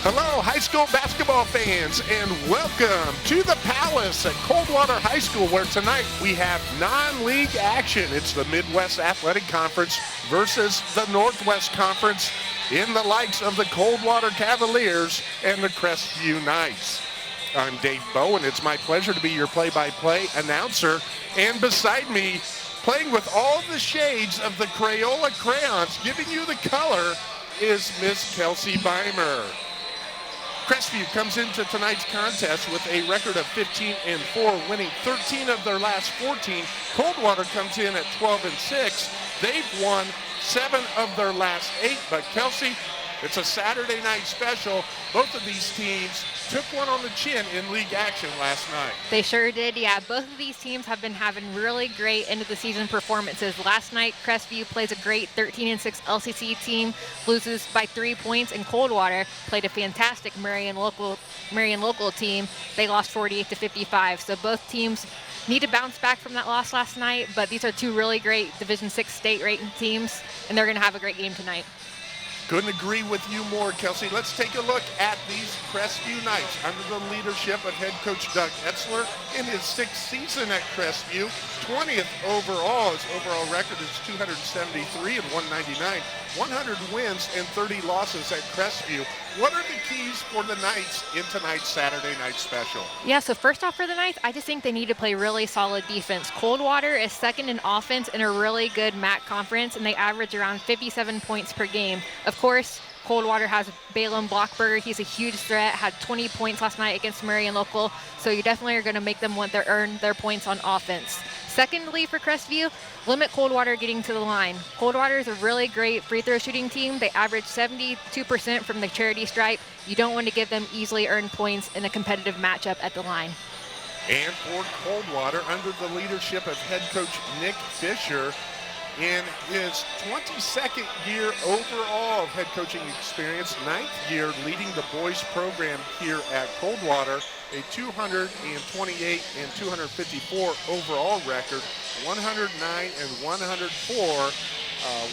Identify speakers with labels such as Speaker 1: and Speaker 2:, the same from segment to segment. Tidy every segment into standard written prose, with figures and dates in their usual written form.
Speaker 1: Hello, high school basketball fans, and welcome to the Palace at Coldwater High School, where tonight we have non-league action. It's the Midwest Athletic Conference versus the Northwest Conference in the likes of the Coldwater Cavaliers and the Crestview Knights. I'm Dave Bowen. It's my pleasure to be your play-by-play announcer, and beside me, playing with all the shades of the Crayola crayons, giving you the color, is Miss Kelsey Beimer. Crestview comes into tonight's contest with a record of 15-4, winning 13 of their last 14. Coldwater comes in at 12-6. They've won 7 of their last 8. But Kelsey, it's a Saturday night special. Both of these teams took one on the chin in league action last night.
Speaker 2: They sure did, yeah. Both of these teams have been having really great end-of-the-season performances. Last night, Crestview plays a great 13-6 LCC team, loses by 3 points, and Coldwater played a fantastic Marion local team. They lost 48-55. So both teams need to bounce back from that loss last night, but these are two really great Division VI state-rated teams, and they're going to have a great game tonight.
Speaker 1: Couldn't agree with you more, Kelsey. Let's take a look at these Crestview Knights under the leadership of head coach Doug Etzler in his 6th season at Crestview. 20th overall. His overall record is 273 and 199. 100 wins and 30 losses at Crestview. What are the keys for the Knights in tonight's Saturday night special?
Speaker 2: Yeah, so first off for the Knights, I just think they need to play really solid defense. Coldwater is second in offense in a really good MAC conference, and they average around 57 points per game. Of course, Coldwater has Balaam Blockberger. He's a huge threat, had 20 points last night against Marion Local, so you definitely are going to make them earn their points on offense. Secondly, for Crestview, limit Coldwater getting to the line. Coldwater is a really great free throw shooting team. They average 72% from the charity stripe. You don't want to give them easily earned points in a competitive matchup at the line.
Speaker 1: And for Coldwater, under the leadership of head coach Nick Fisher, in his 22nd year overall of head coaching experience, 9th year leading the boys program here at Coldwater, a 228 and 254 overall record, 109 and 104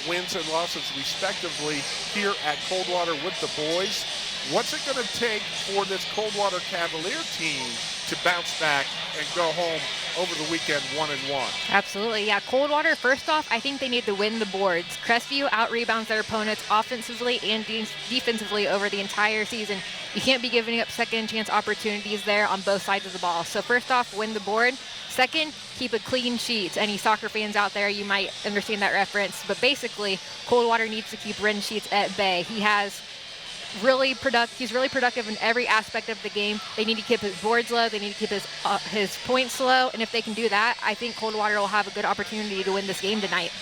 Speaker 1: wins and losses respectively here at Coldwater with the boys. What's it going to take for this Coldwater Cavalier team to bounce back and go home over the weekend 1-1?
Speaker 2: Absolutely, yeah. Coldwater, first off, I think they need to win the boards. Crestview out-rebounds their opponents offensively and defensively over the entire season. You can't be giving up second-chance opportunities there on both sides of the ball. So first off, win the board. Second, keep a clean sheet. Any soccer fans out there, you might understand that reference. But basically, Coldwater needs to keep Ren Sheets at bay. He's really productive in every aspect of the game. They need to keep his boards low. They need to keep his points low. And if they can do that, I think Coldwater will have a good opportunity to win this game tonight.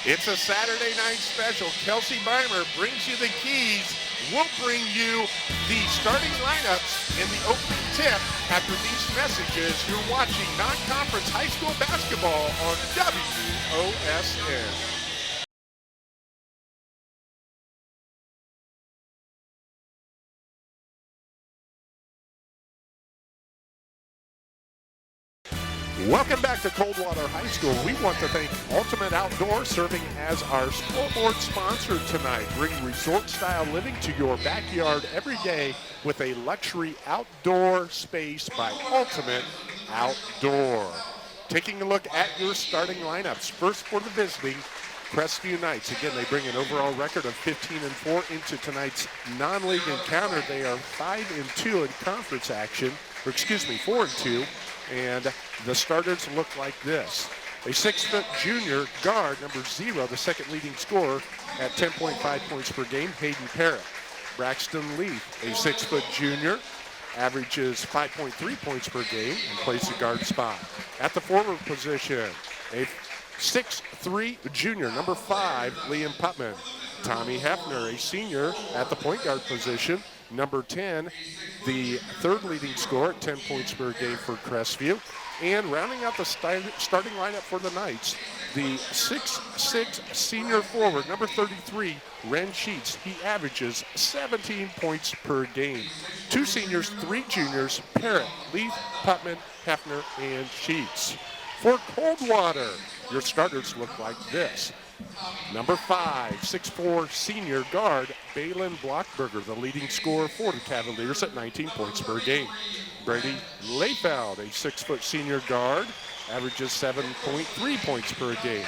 Speaker 1: It's a Saturday night special. Kelsey Beimer brings you the keys. We'll bring you the starting lineups in the opening tip after these messages. You're watching non-conference high school basketball on WOSN. Welcome back to Coldwater High School. We want to thank Ultimate Outdoor, serving as our scoreboard sponsor tonight. Bring resort-style living to your backyard every day with a luxury outdoor space by Ultimate Outdoor. Taking a look at your starting lineups. First for the visiting Crestview Knights. Again, they bring an overall record of 15-4 into tonight's non-league encounter. They are 5-2 in conference action, 4-2. And the starters look like this. A 6-foot junior guard, number 0, the second leading scorer at 10.5 points per game, Hayden Parrott. Braxton Leaf, a 6-foot junior, averages 5.3 points per game and plays the guard spot. At the forward position, a 6'3 junior, number 5, Liam Putman. Tommy Hefner, a senior, at the point guard position. Number 10, the third leading scorer at 10 points per game for Crestview. And rounding out the starting lineup for the Knights, the 6'6 senior forward, number 33, Ren Sheets. He averages 17 points per game. 2 seniors, 3 juniors, Parrott, Leaf, Putman, Hefner, and Sheets. For Coldwater, your starters look like this. Number 5, 6'4" senior guard, Balin Blockberger, the leading scorer for the Cavaliers at 19 points per game. Brady Layfeld, a 6' senior guard, averages 7.3 points per game.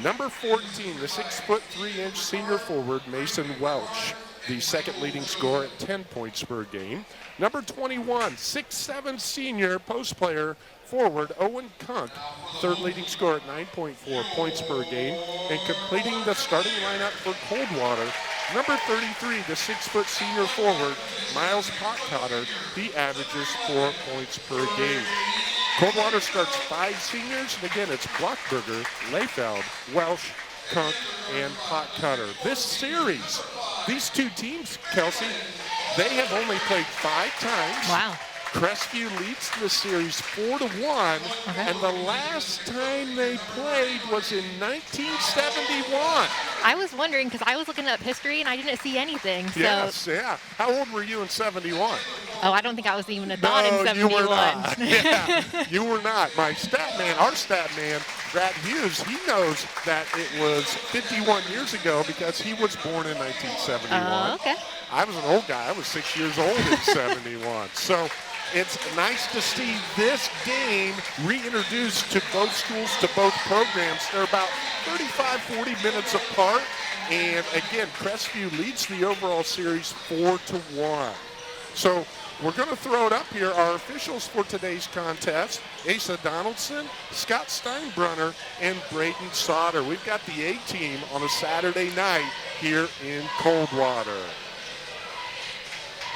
Speaker 1: Number 14, the 6'3" senior forward, Mason Welch, the second leading scorer at 10 points per game. Number 21, 6'7" senior post player, forward Owen Kunk, third leading scorer at 9.4 points per game. And completing the starting lineup for Coldwater, number 33, the 6' senior forward, Miles Potcotter, he averages 4 points per game. Coldwater starts 5 seniors, and again, it's Blockberger, Layfeld, Welsh, Kunk, and Potcutter. This series, these two teams, Kelsey, they have only played 5 times.
Speaker 2: Wow.
Speaker 1: Crestview leads the series 4-1, and the last time they played was in 1971.
Speaker 2: I was wondering because I was looking up history and I didn't see anything. So.
Speaker 1: Yes, yeah. How old were you in 71?
Speaker 2: Oh, I don't think I was even a thought in 71.
Speaker 1: You were not. Yeah, you were not. My stat man, our stat man, Brad Hughes, he knows that it was 51 years ago because he was born in 1971.
Speaker 2: Okay.
Speaker 1: I was an old guy. I was 6 years old in 71. So it's nice to see this game reintroduced to both schools, to both programs. They're about 35, 40 minutes apart. And again, Crestview leads the overall series 4-1. So we're going to throw it up here. Our officials for today's contest, Asa Donaldson, Scott Steinbrunner, and Braden Sauter. We've got the A-team on a Saturday night here in Coldwater.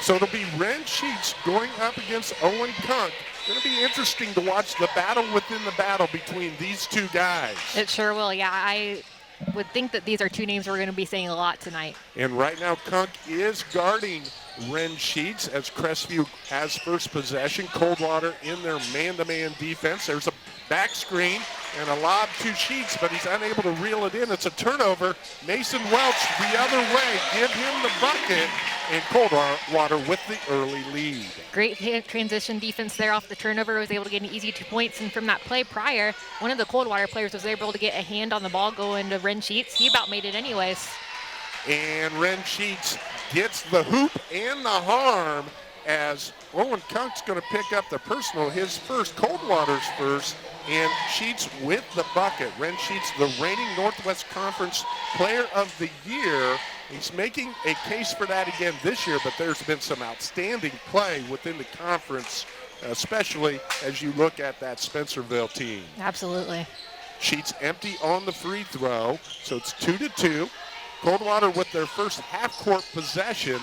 Speaker 1: So it'll be Ren Sheets going up against Owen Kunk. Going to be interesting to watch the battle within the battle between these two guys.
Speaker 2: It sure will, yeah. I would think that these are two names we're going to be saying a lot tonight.
Speaker 1: And right now, Kunk is guarding Ren Sheets as Crestview has first possession. Coldwater in their man-to-man defense. There's a back screen and a lob to Sheets, but he's unable to reel it in. It's a turnover. Mason Welch the other way. Give him the bucket, and Coldwater with the early lead.
Speaker 2: Great transition defense there off the turnover. Was able to get an easy 2 points, and from that play prior, one of the Coldwater players was able to get a hand on the ball going to Ren Sheets. He about made it anyways.
Speaker 1: And Ren Sheets gets the hoop and the harm as Owen Kunk's going to pick up the personal, his first, Coldwater's first, and Sheets with the bucket. Ren Sheets, the reigning Northwest Conference Player of the Year. He's making a case for that again this year, but there's been some outstanding play within the conference, especially as you look at that Spencerville team.
Speaker 2: Absolutely.
Speaker 1: Sheets empty on the free throw, so it's 2-2. Coldwater with their first half-court possession,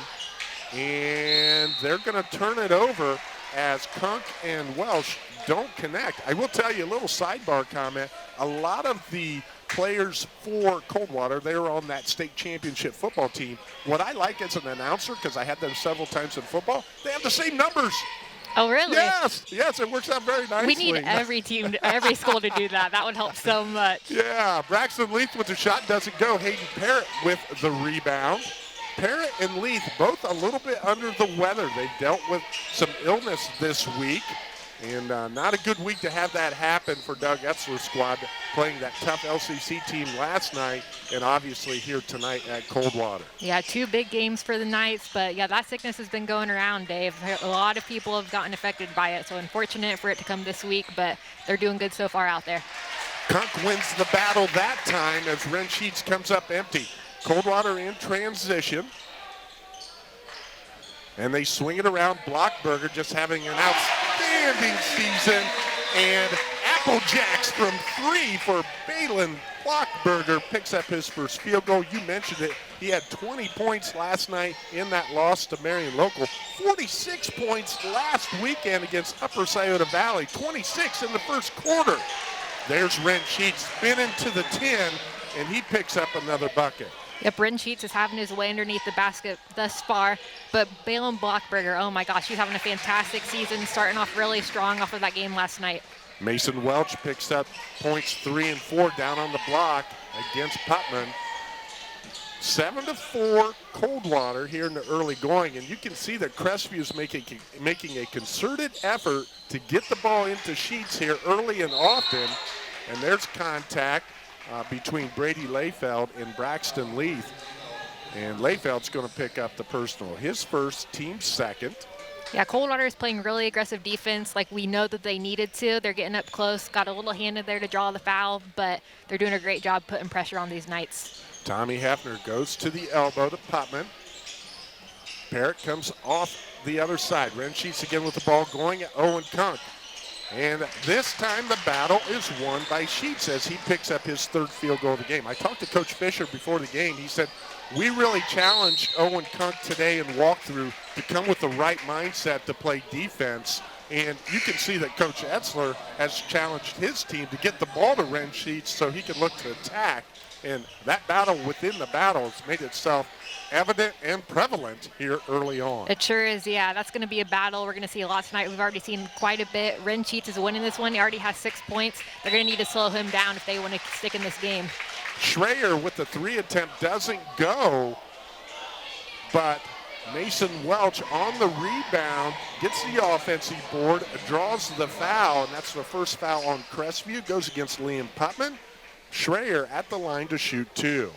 Speaker 1: and they're going to turn it over as Kunk and Welsh don't connect. I will tell you a little sidebar comment. A lot of the players for Coldwater, they were on that state championship football team. What I like as an announcer, because I had them several times in football, they have the same numbers.
Speaker 2: Oh, really?
Speaker 1: Yes, it works out very nicely.
Speaker 2: We need every team, every school to do that. That would help so much.
Speaker 1: Yeah, Braxton Leith with the shot doesn't go. Hayden Parrott with the rebound. Parrott and Leith both a little bit under the weather. They've dealt with some illness this week, and not a good week to have that happen for Doug Etzler's squad, playing that tough LCC team last night and obviously here tonight at Coldwater.
Speaker 2: Yeah, 2 big games for the Knights, but yeah, that sickness has been going around, Dave. A lot of people have gotten affected by it, so unfortunate for it to come this week, but they're doing good so far out there.
Speaker 1: Kunk wins the battle that time as Ren Sheets comes up empty. Coldwater in transition. And they swing it around. Blockberger just having an outstanding season. And Apple Jacks from 3 for Balin Blockberger picks up his first field goal. You mentioned it. He had 20 points last night in that loss to Marion Local. 46 points last weekend against Upper Scioto Valley. 26 in the first quarter. There's Ren Sheets spinning to the 10, and he picks up another bucket.
Speaker 2: Yep, Ren Sheets is having his way underneath the basket thus far, but Balin Blockberger, oh my gosh, he's having a fantastic season, starting off really strong off of that game last night.
Speaker 1: Mason Welch picks up points 3 and 4 down on the block against Putman. 7-4 Coldwater here in the early going, and you can see that Crestview is making a concerted effort to get the ball into Sheets here early and often, and there's contact. between Brady Layfeld and Braxton Leith. And Layfeld's going to pick up the personal. His first, team second.
Speaker 2: Yeah, Coldwater is playing really aggressive defense like we know that they needed to. They're getting up close, got a little hand in there to draw the foul, but they're doing a great job putting pressure on these Knights.
Speaker 1: Tommy Hefner goes to the elbow to Putman. Parrott comes off the other side. Rensheets again with the ball going at Owen Kunk. And this time the battle is won by Sheets as he picks up his third field goal of the game. I talked to Coach Fisher before the game. He said, we really challenged Owen Kunk today in walkthrough to come with the right mindset to play defense. And you can see that Coach Etzler has challenged his team to get the ball to Rensheets so he can look to attack. And that battle within the battle has made itself evident and prevalent here early on.
Speaker 2: It sure is, yeah. That's going to be a battle we're going to see a lot tonight. We've already seen quite a bit. Rensheets is winning this one. He already has 6 points. They're going to need to slow him down if they want to stick in this game.
Speaker 1: Schreier with the 3 attempt doesn't go, but Mason Welch on the rebound, gets the offensive board, draws the foul, and that's the first foul on Crestview. Goes against Liam Putman. Schreier at the line to shoot 2.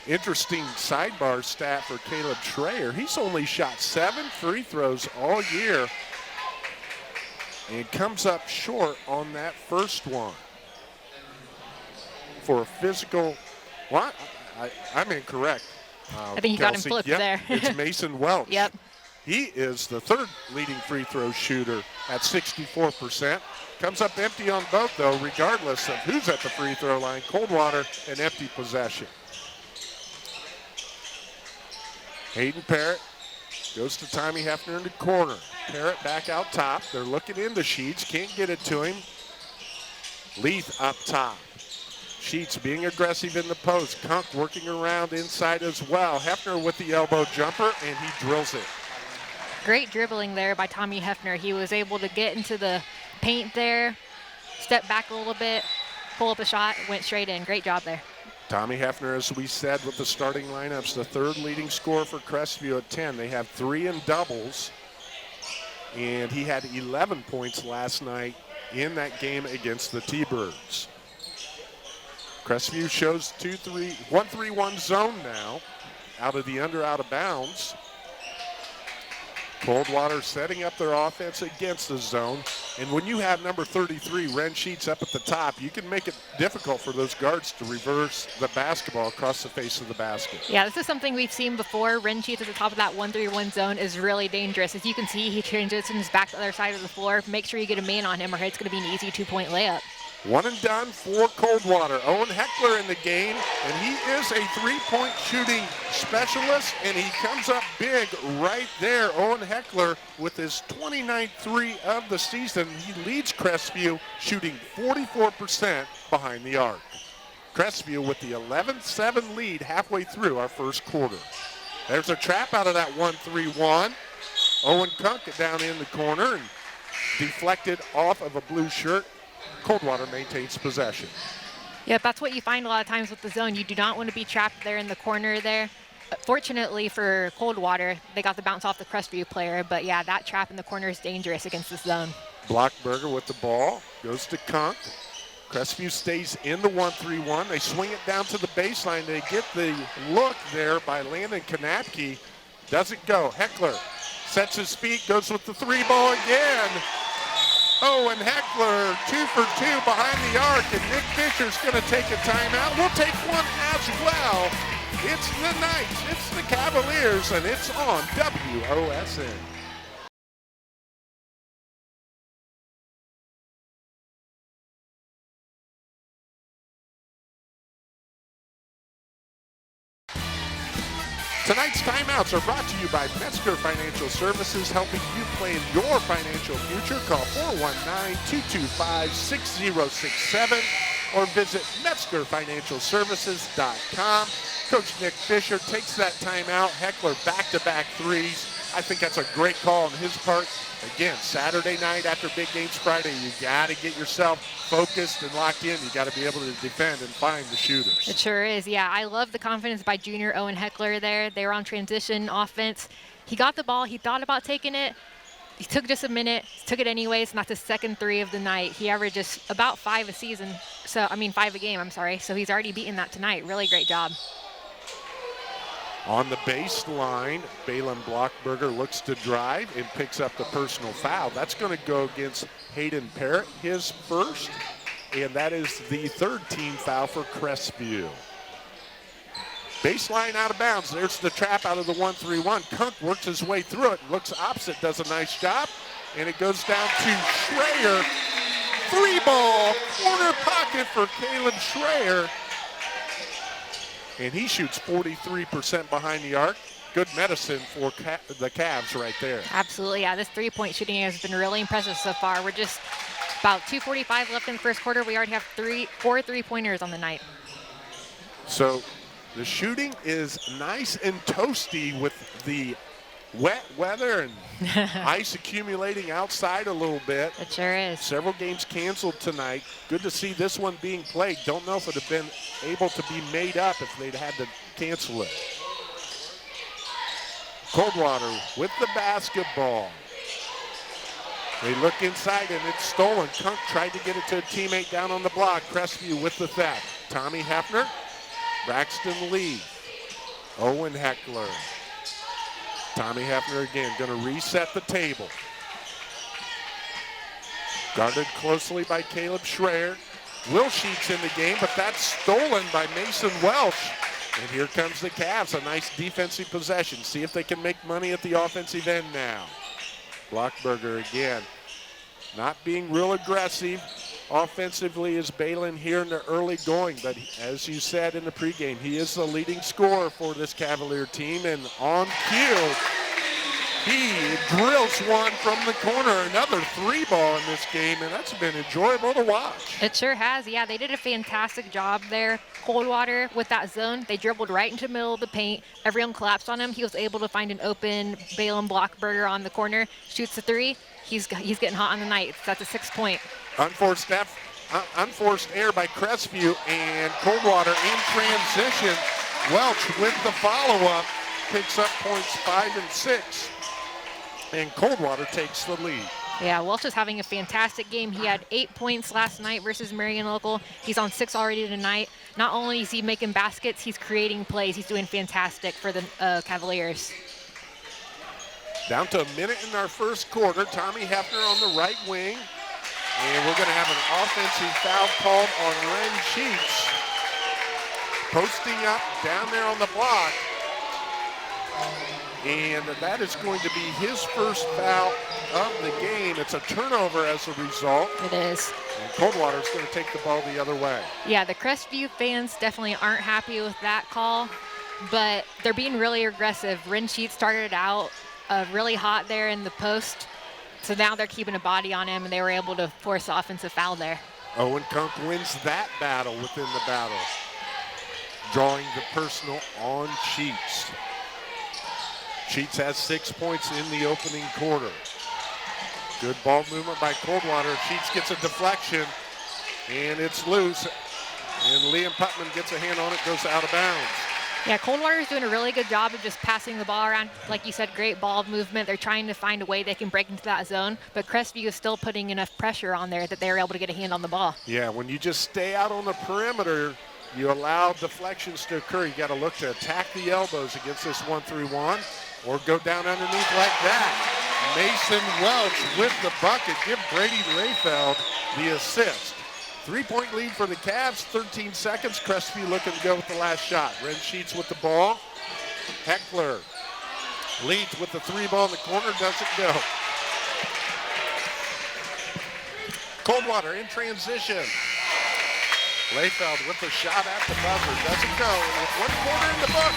Speaker 1: Interesting sidebar stat for Caleb Schreier. He's only shot 7 free throws all year and comes up short on that first one. For a physical, what? I'm incorrect.
Speaker 2: I think you got him flipped there.
Speaker 1: It's Mason Welch.
Speaker 2: Yep.
Speaker 1: He is the third leading free throw shooter at 64%. Comes up empty on both, though, regardless of who's at the free throw line. Coldwater, an empty possession. Hayden Parrott goes to Tommy Hefner in the corner. Parrott back out top. They're looking into Sheets. Can't get it to him. Leith up top. Sheets being aggressive in the post. Kunk working around inside as well. Hefner with the elbow jumper, and he drills it.
Speaker 2: Great dribbling there by Tommy Hefner. He was able to get into the paint there, step back a little bit, pull up a shot, went straight in. Great job there.
Speaker 1: Tommy Hefner, as we said, with the starting lineups, the third leading scorer for Crestview at 10. They have 3 in doubles, and he had 11 points last night in that game against the T-Birds. Crestview shows 1-3-1 zone now, out of the under, out of bounds. Coldwater setting up their offense against the zone. And when you have number 33, Rensheets, up at the top, you can make it difficult for those guards to reverse the basketball across the face of the basket.
Speaker 2: Yeah, this is something we've seen before. Rensheets at the top of that 1-3-1 zone is really dangerous. As you can see, he transitions back to the other side of the floor. Make sure you get a man on him or it's going to be an easy 2-point layup.
Speaker 1: One and done for Coldwater. Owen Heckler in the game, and he is a three-point shooting specialist, and he comes up big right there. Owen Heckler with his 29th three of the season. He leads Crestview, shooting 44% behind the arc. Crestview with the 11-7 lead halfway through our first quarter. There's a trap out of that 1-3-1. Owen Kunk down in the corner and deflected off of a blue shirt. Coldwater maintains possession.
Speaker 2: Yep, that's what you find a lot of times with the zone. You do not want to be trapped there in the corner there. Fortunately for Coldwater, they got the bounce off the Crestview player, but yeah, that trap in the corner is dangerous against this zone.
Speaker 1: Blockberger with the ball, goes to Kunk. Crestview stays in the 1-3-1. They swing it down to the baseline. They get the look there by Landon Kanapke. Doesn't go. Heckler sets his feet, goes with the three ball again. Owen Heckler, 2 for 2 behind the arc, and Nick Fisher's going to take a timeout. We'll take one as well. It's the Knights, it's the Cavaliers, and it's on WOSN. Tonight's timeouts are brought to you by Metzger Financial Services, helping you plan your financial future. Call 419-225-6067 or visit MetzgerFinancialServices.com. Coach Nick Fisher takes that timeout. Heckler back-to-back threes. I think that's a great call on his part. Again, Saturday night after big games Friday, you got to get yourself focused and locked in. You got to be able to defend and find the shooters.
Speaker 2: It sure is, yeah. I love the confidence by junior Owen Heckler there. They were on transition offense. He got the ball. He thought about taking it. he took just a minute, took it anyways, and that's his second 3 of the night. He averages about 5 a season, 5 a game, I'm sorry. So he's already beaten that tonight. Really great job.
Speaker 1: On the baseline, Balin Blockberger looks to drive and picks up the personal foul. That's going to go against Hayden Parrott, his first, and that is the 3rd team foul for Crestview. Baseline out of bounds. There's the trap out of the 1-3-1. Kunk works his way through it, looks opposite, does a nice job, and it goes down to Schreier. 3-ball, corner pocket for Caleb Schreier. And he shoots 43% behind the arc. Good medicine for the Cavs right there.
Speaker 2: Absolutely, yeah. This 3-point shooting has been really impressive so far. We're just about 2:45 left in the first quarter. We already have 4 3-pointers on the night.
Speaker 1: So the shooting is nice and toasty with the wet weather and ice accumulating outside a little bit.
Speaker 2: It sure is.
Speaker 1: Several games canceled tonight. Good to see this one being played. Don't know if it would have been able to be made up if they'd had to cancel it. Coldwater with the basketball. They look inside and it's stolen. Kunk tried to get it to a teammate down on the block. Crestview with the theft. Tommy Hefner, Braxton Lee, Owen Heckler. Tommy Hefner again, going to reset the table. Guarded closely by Caleb Schreier. Will Sheets in the game, but that's stolen by Mason Welch. And here comes the Cavs, a nice defensive possession. See if they can make money at the offensive end now. Blockberger again, not being real aggressive offensively is Balin here in the early going, but as you said in the pregame, he is the leading scorer for this Cavalier team, and on cue, he drills one from the corner. Another 3-ball in this game, and that's been enjoyable to watch.
Speaker 2: It sure has. Yeah, they did a fantastic job there. Coldwater with that zone, they dribbled right into the middle of the paint. Everyone collapsed on him. He was able to find an open Balin Blockberger on the corner, shoots a 3. He's getting hot on the night. That's a 6-point.
Speaker 1: Unforced air by Crestview, and Coldwater in transition. Welch with the follow-up picks up points 5 and 6, and Coldwater takes the lead.
Speaker 2: Yeah, Welch is having a fantastic game. He had 8 points last night versus Marion Local. He's on 6 already tonight. Not only is he making baskets, he's creating plays. He's doing fantastic for the Cavaliers.
Speaker 1: Down to a minute in our first quarter. Tommy Hefner on the right wing. And we're going to have an offensive foul called on Ren Sheets. Posting up down there on the block. And that is going to be his first foul of the game. It's a turnover as a result.
Speaker 2: It is.
Speaker 1: And Coldwater is going to take the ball the other way.
Speaker 2: Yeah, the Crestview fans definitely aren't happy with that call, but they're being really aggressive. Ren Sheets started out really hot there in the post, so now they're keeping a body on him, and they were able to force an offensive foul there.
Speaker 1: Owen Kunk wins that battle within the battle, drawing the personal on Sheets. Sheets has 6 points in the opening quarter. Good ball movement by Coldwater. Sheets gets a deflection, and it's loose. And Liam Putman gets a hand on it, goes out of bounds.
Speaker 2: Yeah, Coldwater is doing a really good job of just passing the ball around. Like you said, great ball movement. They're trying to find a way they can break into that zone, but Crestview is still putting enough pressure on there that they're able to get a hand on the ball. Yeah,
Speaker 1: when you just stay out on the perimeter, you allow deflections to occur. You got to look to attack the elbows against this 1-3-1 or go down underneath like that. Mason Welch with the bucket. Give Brady Rayfeld the assist. 3-point lead for the Cavs, 13 seconds. Crestview looking to go with the last shot. Ren Sheets with the ball. Heckler leads with the 3-ball in the corner, doesn't go. Coldwater in transition. Rayfeld with the shot at the buzzer, doesn't go. And with 1 quarter in the book,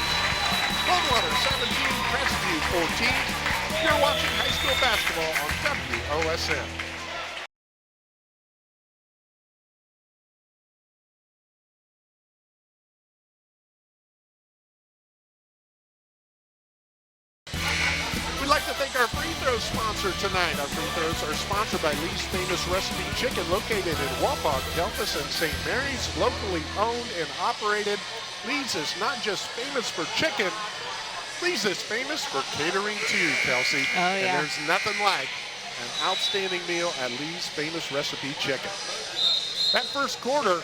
Speaker 1: Coldwater 17, Crestview 14. You're watching high school basketball on WOSN. We'd like to thank our free throw sponsor tonight. Our free throws are sponsored by Lee's Famous Recipe Chicken, located in Wapak, Delphus, and St. Mary's, locally owned and operated. Lee's is not just famous for chicken, Lee's is famous for catering too, Kelsey.
Speaker 2: Oh, yeah.
Speaker 1: And there's nothing like an outstanding meal at Lee's Famous Recipe Chicken. That first quarter,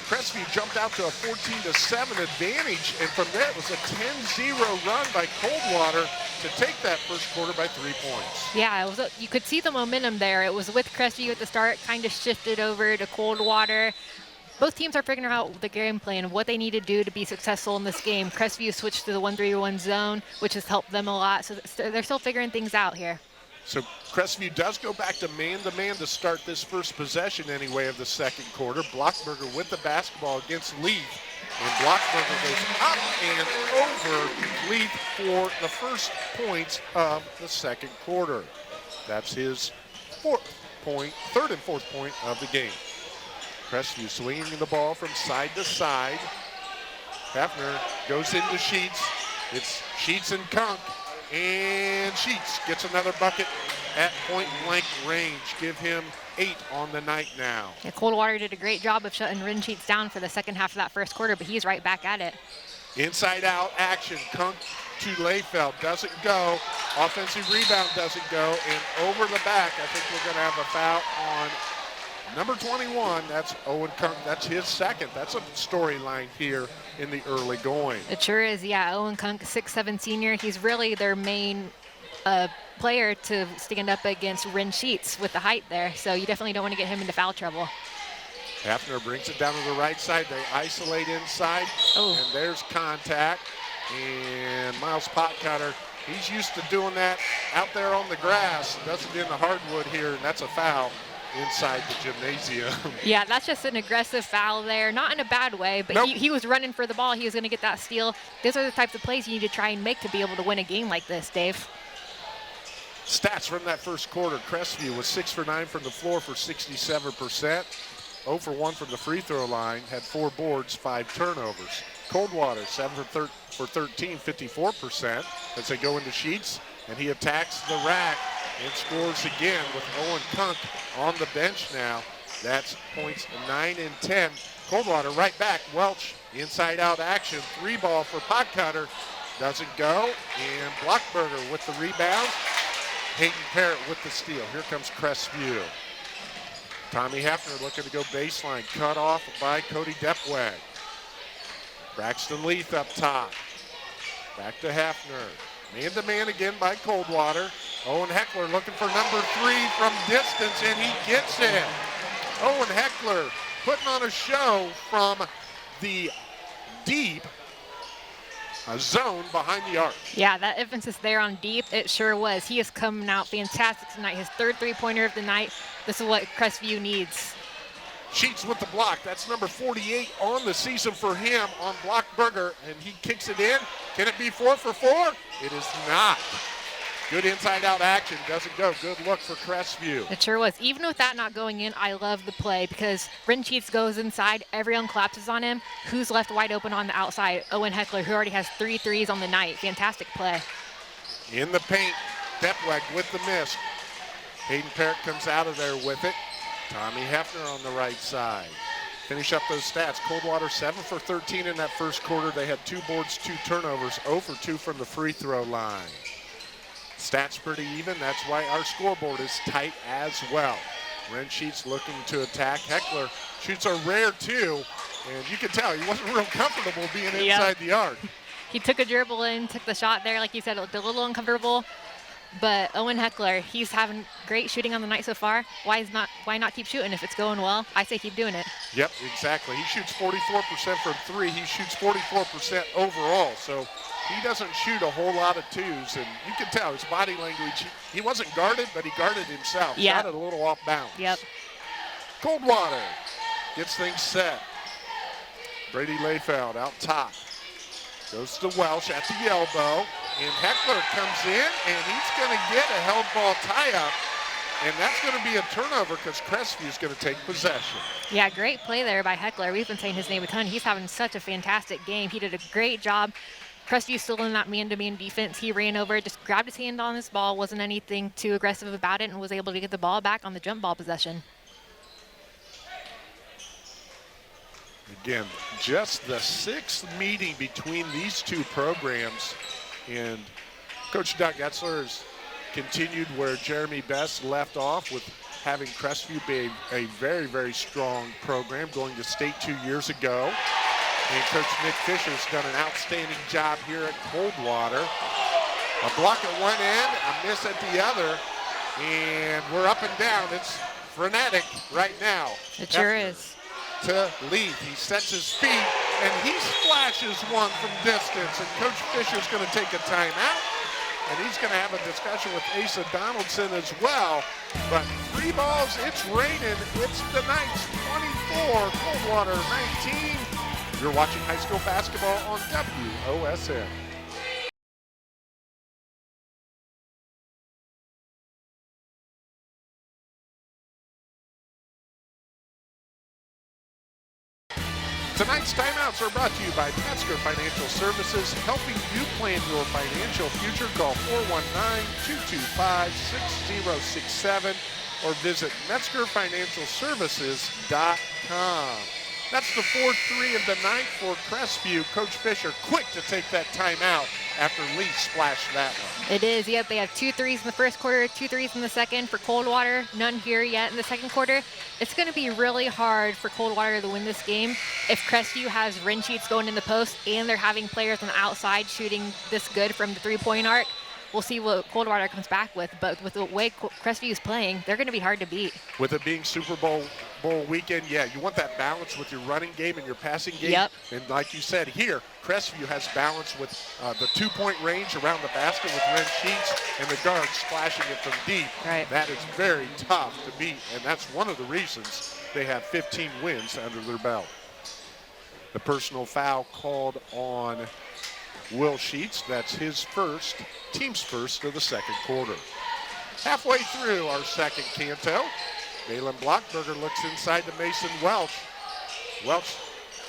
Speaker 1: Crestview jumped out to a 14-7 advantage, and from there it was a 10-0 run by Coldwater to take that first quarter by 3 points.
Speaker 2: Yeah, you could see the momentum there. It was with Crestview at the start, kind of shifted over to Coldwater. Both teams are figuring out the game plan of what they need to do to be successful in this game. Crestview switched to the 1-3-1 zone, which has helped them a lot, so they're still figuring things out here.
Speaker 1: So Crestview does go back to man-to-man to start this first possession anyway of the second quarter. Blockberger with the basketball against Leith. And Blockberger goes up and over Leith for the first points of the second quarter. That's his third and fourth point of the game. Crestview swinging the ball from side to side. Hafner goes into Sheets. It's Sheets and Kunk. And Sheets gets another bucket at point-blank range. Give him 8 on the night now.
Speaker 2: Yeah, Coldwater did a great job of shutting Rin Sheets down for the second half of that first quarter, but he's right back at it.
Speaker 1: Inside-out action. Kunk to Layfeld. Doesn't go. Offensive rebound doesn't go. And over the back, I think we're going to have a foul on number 21. That's Owen Kunk. That's his second. That's a storyline here in the early going.
Speaker 2: It sure is, yeah. Owen Kunk, 6'7" senior. He's really their main player to stand up against Rin Sheets with the height there. So you definitely don't want to get him into foul trouble.
Speaker 1: Hafner brings it down to the right side. They isolate inside.
Speaker 2: Oh.
Speaker 1: And there's contact. And Miles Potcutter, he's used to doing that out there on the grass. Does it in the hardwood here, and that's a foul inside the gymnasium.
Speaker 2: Yeah, that's just an aggressive foul there. Not in a bad way, but
Speaker 1: nope.
Speaker 2: he was running for the ball. He was going to get that steal. Those are the types of plays you need to try and make to be able to win a game like this, Dave.
Speaker 1: Stats from that first quarter. Crestview was 6 for 9 from the floor for 67%. 0 for 1 from the free throw line. Had 4 boards, 5 turnovers. Coldwater, 7 for 13, 54%. As they go into Sheets, and he attacks the rack and scores again with Owen Kunk on the bench now. That's points 9 and 10. Coldwater right back. Welch, inside-out action. 3-ball for Potcutter. Doesn't go. And Blockberger with the rebound. Hayden Parrott with the steal. Here comes Crestview. Tommy Hafner looking to go baseline. Cut off by Cody Depwag. Braxton Leith up top. Back to Hafner. Man-to-man again by Coldwater. Owen Heckler looking for number 3 from distance, and he gets it. Owen Heckler putting on a show from the deep zone behind the arc.
Speaker 2: Yeah, that emphasis there on deep, it sure was. He is coming out fantastic tonight. His third three-pointer of the night. This is what Crestview needs.
Speaker 1: Sheets with the block. That's number 48 on the season for him on Blockberger, and he kicks it in. Can it be 4 for 4? It is not. Good inside-out action. Doesn't go. Good look for Crestview.
Speaker 2: It sure was. Even with that not going in, I love the play because Rin Sheets goes inside. Everyone collapses on him. Who's left wide open on the outside? Owen Heckler, who already has 3 threes on the night. Fantastic play.
Speaker 1: In the paint, Depwag with the miss. Hayden Parrott comes out of there with it. Tommy Hafner on the right side. Finish up those stats. Coldwater 7 for 13 in that first quarter. They had 2 boards, 2 turnovers, 0 for 2 from the free throw line. Stats pretty even. That's why our scoreboard is tight as well. Ren Sheets looking to attack. Heckler shoots a rare 2, and you can tell he wasn't real comfortable being inside the arc.
Speaker 2: He took a dribble in, took the shot there. Like you said, it looked a little uncomfortable. But Owen Heckler, he's having great shooting on the night so far. Why not keep shooting if it's going well? I say keep doing it.
Speaker 1: Yep, exactly. He shoots 44% from 3. He shoots 44% overall. So he doesn't shoot a whole lot of 2s. And you can tell his body language, he wasn't guarded, but he guarded himself.
Speaker 2: Yep.
Speaker 1: Shot it a little off bounds.
Speaker 2: Yep.
Speaker 1: Coldwater gets things set. Brady Layfeld out top. Goes to Welsh at the elbow. And Heckler comes in, and he's going to get a held ball tie-up. And that's going to be a turnover because Crestview is going to take possession.
Speaker 2: Yeah, great play there by Heckler. We've been saying his name a ton. He's having such a fantastic game. He did a great job. Crestview still in that man-to-man defense. He ran over, just grabbed his hand on his ball, wasn't anything too aggressive about it, and was able to get the ball back on the jump ball possession.
Speaker 1: Again, just the 6th meeting between these two programs. And Coach Doug Etzler has continued where Jeremy Best left off with having Crestview be a very, very strong program, going to state 2 years ago. And Coach Nick Fisher's done an outstanding job here at Coldwater. A block at one end, a miss at the other, and we're up and down. It's frenetic right now.
Speaker 2: It sure is.
Speaker 1: To lead. He sets his feet, and he splashes one from distance, and Coach Fisher's going to take a timeout, and he's going to have a discussion with Asa Donaldson as well. But 3 balls, it's raining. It's the Knights 24, Coldwater 19. You're watching high school basketball on WOSN. Tonight's timeouts are brought to you by Metzger Financial Services, helping you plan your financial future. Call 419-225-6067 or visit MetzgerFinancialServices.com. That's the 4-3 of the ninth for Crestview. Coach Fisher quick to take that timeout after Lee splashed that one.
Speaker 2: It is, yep. They have 2 threes in the first quarter, 2 threes in the second for Coldwater. None here yet in the second quarter. It's going to be really hard for Coldwater to win this game if Crestview has Rin Sheets going in the post and they're having players on the outside shooting this good from the three-point arc. We'll see what Coldwater comes back with, but with the way Crestview is playing, they're going to be hard to beat.
Speaker 1: With it being Super Bowl weekend, yeah, you want that balance with your running game and your passing game.
Speaker 2: Yep.
Speaker 1: And like you said, here, Crestview has balance with the 2-point range around the basket with Ren Sheets and the guards splashing it from deep.
Speaker 2: Right.
Speaker 1: That is very tough to beat, and that's one of the reasons they have 15 wins under their belt. The personal foul called on Will Sheets. That's his first, team's first of the second quarter. Halfway through our second canto, Galen Blockberger looks inside to Mason Welch. Welch,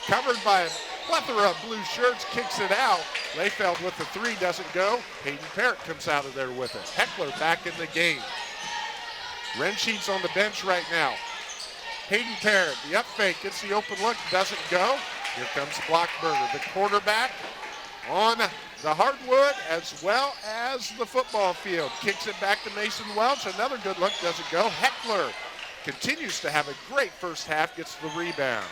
Speaker 1: covered by a plethora of blue shirts, kicks it out. Layfeld with the 3, doesn't go. Hayden Parrott comes out of there with it. Heckler back in the game. Ren Sheets on the bench right now. Hayden Parrott, the up fake, gets the open look, doesn't go. Here comes Blockberger, the quarterback, on the hardwood as well as the football field. Kicks it back to Mason Welch. Another good look, doesn't go. Heckler continues to have a great first half, gets the rebound.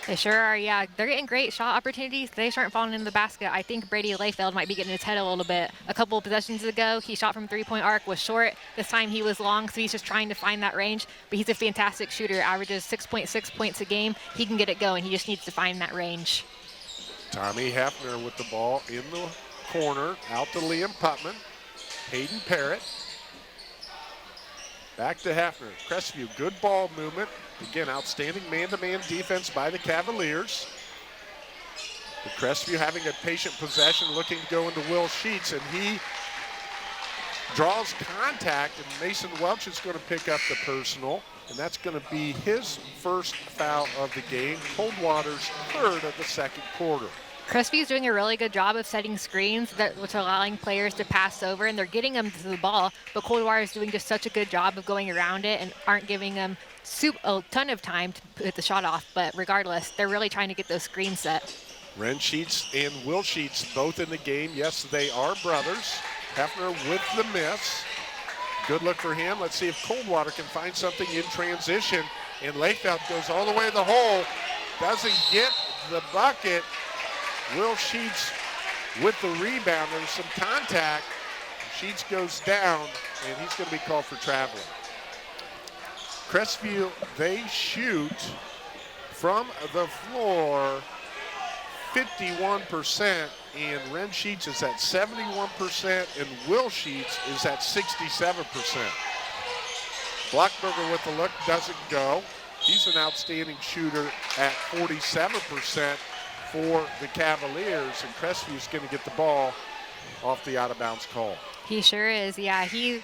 Speaker 2: They sure are, yeah. They're getting great shot opportunities. They just aren't falling in the basket. I think Brady Layfeld might be getting his head a little bit. A couple of possessions ago, he shot from three-point arc, was short. This time he was long, so he's just trying to find that range. But he's a fantastic shooter, averages 6.6 points a game. He can get it going. He just needs to find that range.
Speaker 1: Tommy Hefner with the ball in the corner, out to Liam Putman. Hayden Parrott. Back to Hefner. Crestview, good ball movement. Again, outstanding man-to-man defense by the Cavaliers. The Crestview having a patient possession, looking to go into Will Sheets, and he draws contact, and Mason Welch is going to pick up the personal, and that's going to be his first foul of the game, Coldwater's third of the second quarter.
Speaker 2: Crestview is doing a really good job of setting screens, which are allowing players to pass over, and they're getting them to the ball, but Coldwater is doing just such a good job of going around it and aren't giving them a ton of time to put the shot off, but regardless, they're really trying to get those screens set.
Speaker 1: Ren Sheets and Will Sheets both in the game. Yes, they are brothers. Hefner with the miss. Good look for him. Let's see if Coldwater can find something in transition. And Layfeld goes all the way to the hole. Doesn't get the bucket. Will Sheets with the rebound. There's some contact. Sheets goes down, and he's going to be called for traveling. Crestview, they shoot from the floor 51%, and Ren Sheets is at 71%, and Will Sheets is at 67%. Blockberger with the look, doesn't go. He's an outstanding shooter at 47% for the Cavaliers, and Crestview's going to get the ball off the out-of-bounds call.
Speaker 2: He sure is, yeah. He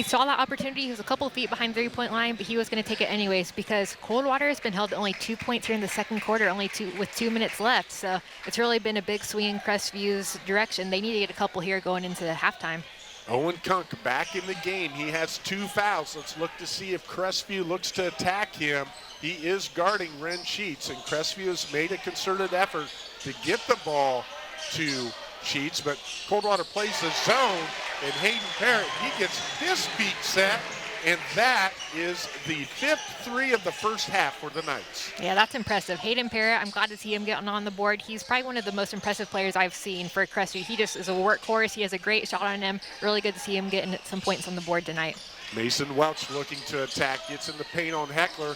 Speaker 2: saw that opportunity. He was a couple feet behind the three-point line, but he was going to take it anyways because Coldwater has been held to only 2 points here in the second quarter, with 2 minutes left. So it's really been a big swing in Crestview's direction. They need to get a couple here going into halftime.
Speaker 1: Owen Kunk back in the game. He has 2 fouls. Let's look to see if Crestview looks to attack him. He is guarding Ren Sheets, and Crestview has made a concerted effort to get the ball to Sheets, but Coldwater plays the zone, and Hayden Parrott, he gets this beat set, and that is the 5th three of the first half for the Knights.
Speaker 2: Yeah, that's impressive. Hayden Parrott, I'm glad to see him getting on the board. He's probably one of the most impressive players I've seen for Crestview. He just is a workhorse. He has a great shot on him. Really good to see him getting some points on the board tonight.
Speaker 1: Mason Welch looking to attack, gets in the paint on Heckler.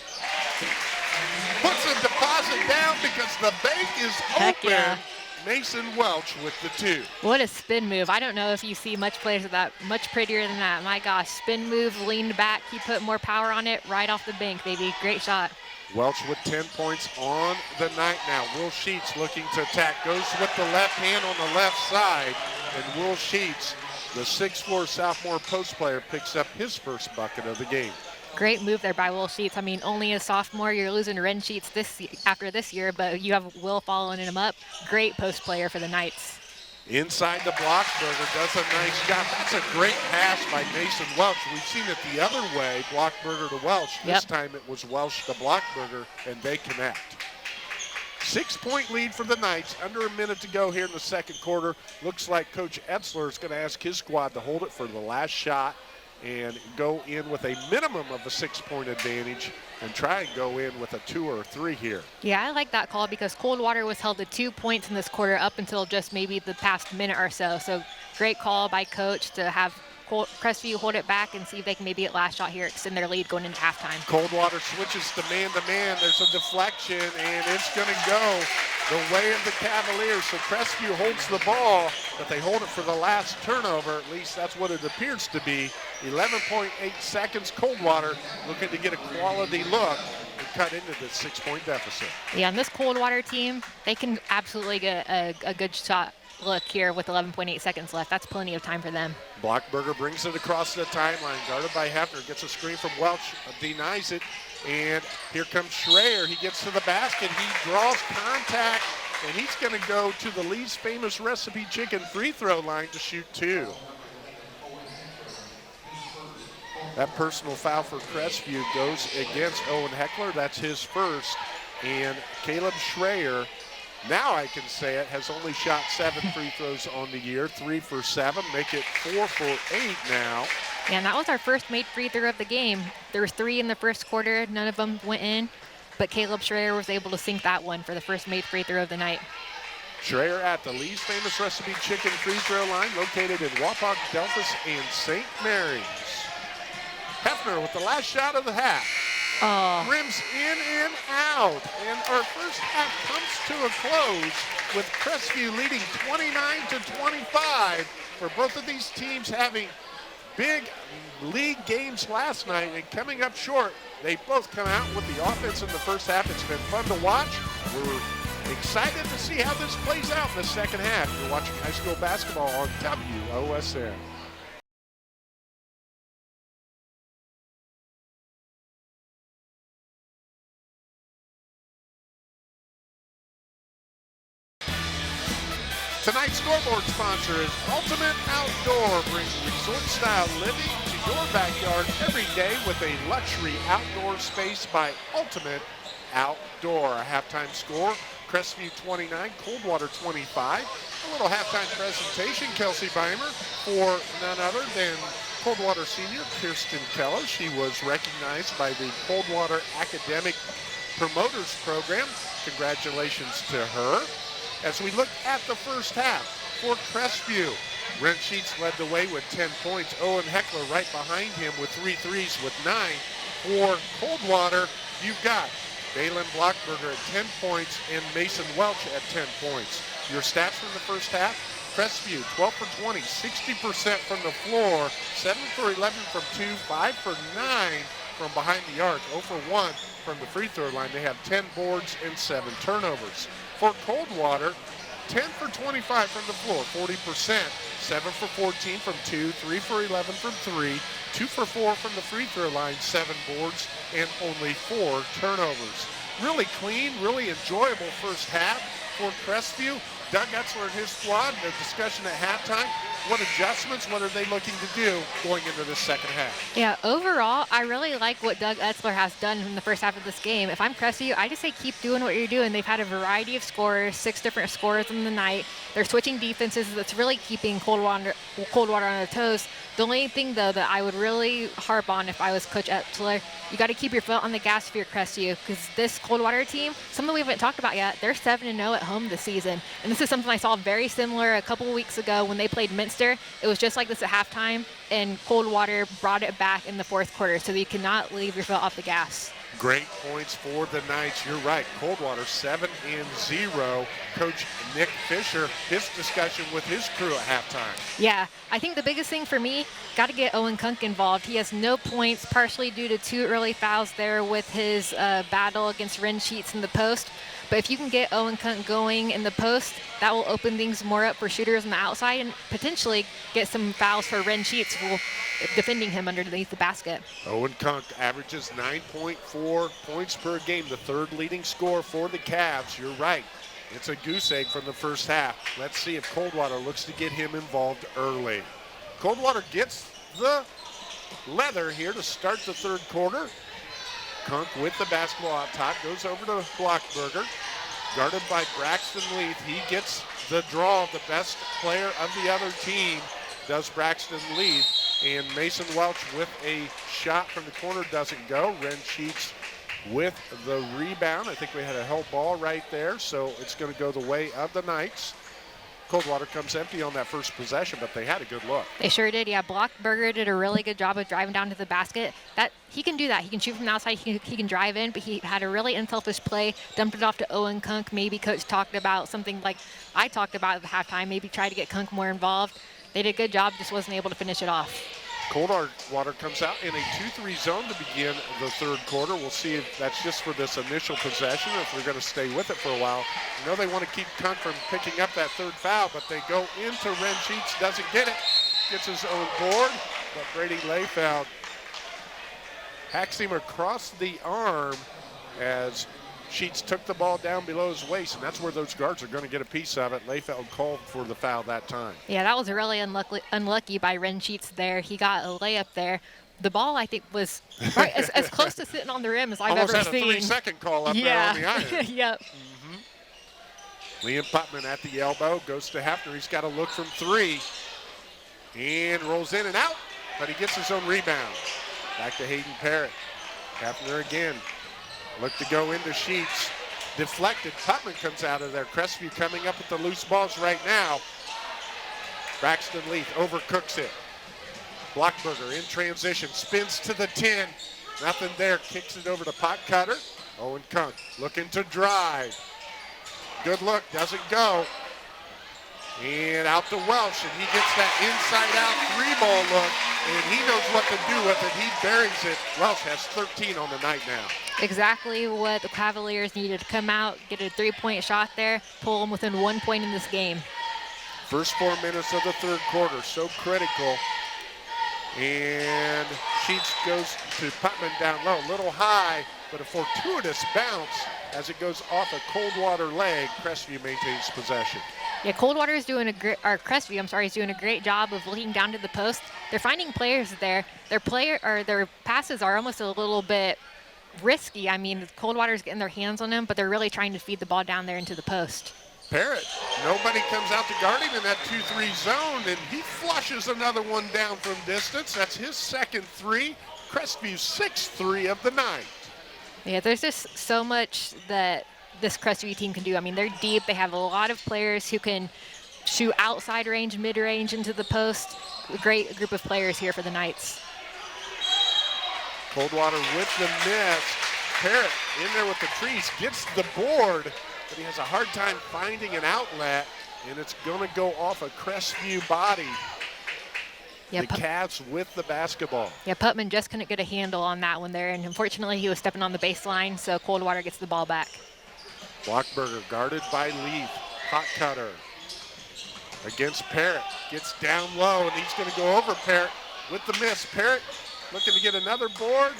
Speaker 1: Puts a deposit down because the bank is open.
Speaker 2: Yeah.
Speaker 1: Mason Welch with the 2.
Speaker 2: What a spin move. I don't know if you see much players with that much prettier than that. My gosh, spin move, leaned back. He put more power on it right off the bank, baby. Great shot.
Speaker 1: Welch with 10 points on the night now. Will Sheets looking to attack. Goes with the left hand on the left side. And Will Sheets, the 6'4" sophomore post player, picks up his first bucket of the game.
Speaker 2: Great move there by Will Sheets. I mean, only a sophomore. You're losing Ren Sheets after this year, but you have Will following him up. Great post player for the Knights.
Speaker 1: Inside the Blockberger, does a nice job. That's a great pass by Mason Welch. We've seen it the other way, Blockberger to Welch. This time it was Welch to Blockberger, and they connect. 6-point lead for the Knights. Under a minute to go here in the second quarter. Looks like Coach Etzler is going to ask his squad to hold it for the last shot and go in with a minimum of a 6-point advantage and try and go in with a 2 or a 3 here.
Speaker 2: Yeah, I like that call because Coldwater was held to 2 points in this quarter up until just maybe the past minute or so. So great call by Coach to have Crestview hold it back and see if they can maybe at last shot here extend their lead going into halftime.
Speaker 1: Coldwater switches to man-to-man. There's a deflection, and it's going to go the way of the Cavaliers. So Crestview holds the ball, but they hold it for the last turnover. At least that's what it appears to be. 11.8 seconds. Coldwater looking to get a quality look and cut into this 6-point deficit.
Speaker 2: Yeah, and this Coldwater team, they can absolutely get a good shot look here with 11.8 seconds left. That's plenty of time for them.
Speaker 1: Blockberger brings it across the timeline, guarded by Hefner, gets a screen from Welch, denies it, and here comes Schreier. He gets to the basket, he draws contact, and he's going to go to the Lee's Famous Recipe Chicken free throw line to shoot 2. That personal foul for Crestview goes against Owen Heckler. That's his first, and Caleb Schreier, now I can say it, has only shot 7 free throws on the year, 3 for 7, make it 4 for 8 now.
Speaker 2: Yeah, and that was our first made free throw of the game. There was 3 in the first quarter, none of them went in, but Caleb Schreier was able to sink that one for the first made free throw of the night.
Speaker 1: Schreier at the Lee's Famous Recipe Chicken free throw line, located in Wapak, Delphus, and St. Mary's. Hefner with the last shot of the half. Rims in and out, and our first half comes to a close with Crestview leading 29-25 for both of these teams having big league games last night and coming up short. They both come out with the offense in the first half. It's been fun to watch. We're excited to see how this plays out in the second half. You're watching high school basketball on WOSN. Tonight's scoreboard sponsor is Ultimate Outdoor, brings resort-style living to your backyard every day with a luxury outdoor space by Ultimate Outdoor. A halftime score, Crestview 29, Coldwater 25. A little halftime presentation, Kelsey Beimer, for none other than Coldwater senior Kirsten Keller. She was recognized by the Coldwater Academic Promoters Program. Congratulations to her. As we look at the first half for Crestview, Ren Sheets led the way with 10 points. Owen Heckler right behind him with 3 threes with 9. For Coldwater, you've got Dalen Blockberger at 10 points and Mason Welch at 10 points. Your stats from the first half, Crestview 12 for 20, 60% from the floor, 7 for 11 from 2, 5 for 9 from behind the arc, 0 for 1 from the free throw line. They have 10 boards and 7 turnovers. For Coldwater, 10 for 25 from the floor, 40%, 7 for 14 from 2, 3 for 11 from 3, 2 for 4 from the free throw line, 7 boards, and only 4 turnovers. Really clean, really enjoyable first half for Crestview. Doug Etzler and his squad, the discussion at halftime, What adjustments, what are they looking to do going into the second half?
Speaker 2: Yeah, overall, I really like what Doug Etzler has done in the first half of this game. If I'm Crestview, I just say keep doing what you're doing. They've had a variety of scorers, 6 different scorers in the night. They're switching defenses. That's really keeping Coldwater on their toes. The only thing, though, that I would really harp on if I was Coach Etzler, you got to keep your foot on the gas for your Crestview, because this Coldwater team, something we haven't talked about yet, they're 7-0 at home this season. And this is something I saw very similar a couple of weeks ago when they played Minster. It was just like this at halftime, and Coldwater brought it back in the fourth quarter, so you cannot leave your foot off the gas.
Speaker 1: Great points for the Knights. You're right. Coldwater 7-0. Coach Nick Fisher, his discussion with his crew at halftime.
Speaker 2: Yeah, I think the biggest thing for me, got to get Owen Kunk involved. He has no points, partially due to 2 early fouls there with his battle against Ren Sheets in the post. But if you can get Owen Kunk going in the post, that will open things more up for shooters on the outside and potentially get some fouls for Ren Sheets, who will defending him underneath the basket.
Speaker 1: Owen Kunk averages 9.4 points per game, the 3rd leading scorer for the Cavs. You're right. It's a goose egg from the first half. Let's see if Coldwater looks to get him involved early. Coldwater gets the leather here to start the 3rd quarter. Kunk with the basketball out top, goes over to Blockberger, guarded by Braxton Leith. He gets the draw of the best player of the other team, does Braxton Leith. And Mason Welch with a shot from the corner doesn't go. Ren Sheets with the rebound. I think we had a help ball right there, so it's going to go the way of the Knights. Coldwater comes empty on that first possession, but they had a good look.
Speaker 2: They sure did, yeah. Blockberger did a really good job of driving down to the basket. That he can do that. He can shoot from the outside. He can drive in, but he had a really unselfish play, dumped it off to Owen Kunk. Maybe Coach talked about something like I talked about at the halftime, maybe try to get Kunk more involved. They did a good job, just wasn't able to finish it off.
Speaker 1: Coldwater comes out in a 2-3 zone to begin the 3rd quarter. We'll see if that's just for this initial possession or if they're going to stay with it for a while. I know they want to keep Kunk from picking up that 3rd foul, but they go into Ren Sheets, doesn't get it, gets his own board, but Brady Layfeld hacks him across the arm as Sheets took the ball down below his waist, and that's where those guards are going to get a piece of it. Layfeld called for the foul that time.
Speaker 2: Yeah, that was really unlucky by Ren Sheets there. He got a layup there. The ball, I think, was right, as close to sitting on the rim as I've
Speaker 1: Almost
Speaker 2: ever
Speaker 1: seen. Almost had a 3-second call up there on the iron.
Speaker 2: Yep.
Speaker 1: Liam Putman at the elbow, goes to Hefner. He's got to look from 3 and rolls in and out, but he gets his own rebound. Back to Hayden Parrott. Hefner again. Look to go into Sheets. Deflected. Putman comes out of there. Crestview coming up with the loose balls right now. Braxton Leith overcooks it. Blockberger in transition. Spins to the 10. Nothing there. Kicks it over to Pot Cutter. Owen Kunk looking to drive. Good look. Doesn't go. And out to Welsh. And he gets that inside-out 3-ball look. And he knows what to do with it. He buries it. Welsh has 13 on the night now.
Speaker 2: Exactly what the Cavaliers needed to come out, get a 3-point shot there, pull them within 1 point in this game.
Speaker 1: First 4 minutes of the 3rd quarter, so critical. And Sheets goes to Putman down low, a little high, but a fortuitous bounce as it goes off a Coldwater leg. Crestview maintains possession.
Speaker 2: Yeah, Coldwater is doing Crestview, is doing a great job of looking down to the post. They're finding players there. Their passes are almost a little bit risky. I mean, Coldwater's getting their hands on them, but they're really trying to feed the ball down there into the post.
Speaker 1: Parrott, nobody comes out to guard him in that 2-3 zone, and he flushes another one down from distance. That's his 2nd 3. Crestvew's 6th 3 of the night.
Speaker 2: Yeah, there's just so much that this Crestview team can do. I mean, they're deep. They have a lot of players who can shoot outside range, mid-range, into the post. A great group of players here for the Knights.
Speaker 1: Coldwater with the miss. Parrott in there with the trees, gets the board, but he has a hard time finding an outlet, and it's going to go off a Crestview body.
Speaker 2: Yeah,
Speaker 1: the Cavs with the basketball.
Speaker 2: Yeah, Putman just couldn't get a handle on that one there, and unfortunately he was stepping on the baseline, so Coldwater gets the ball back.
Speaker 1: Blockberger guarded by Leith. Hot cutter against Parrott. Gets down low, and he's going to go over Parrott with the miss. Parrott looking to get another board.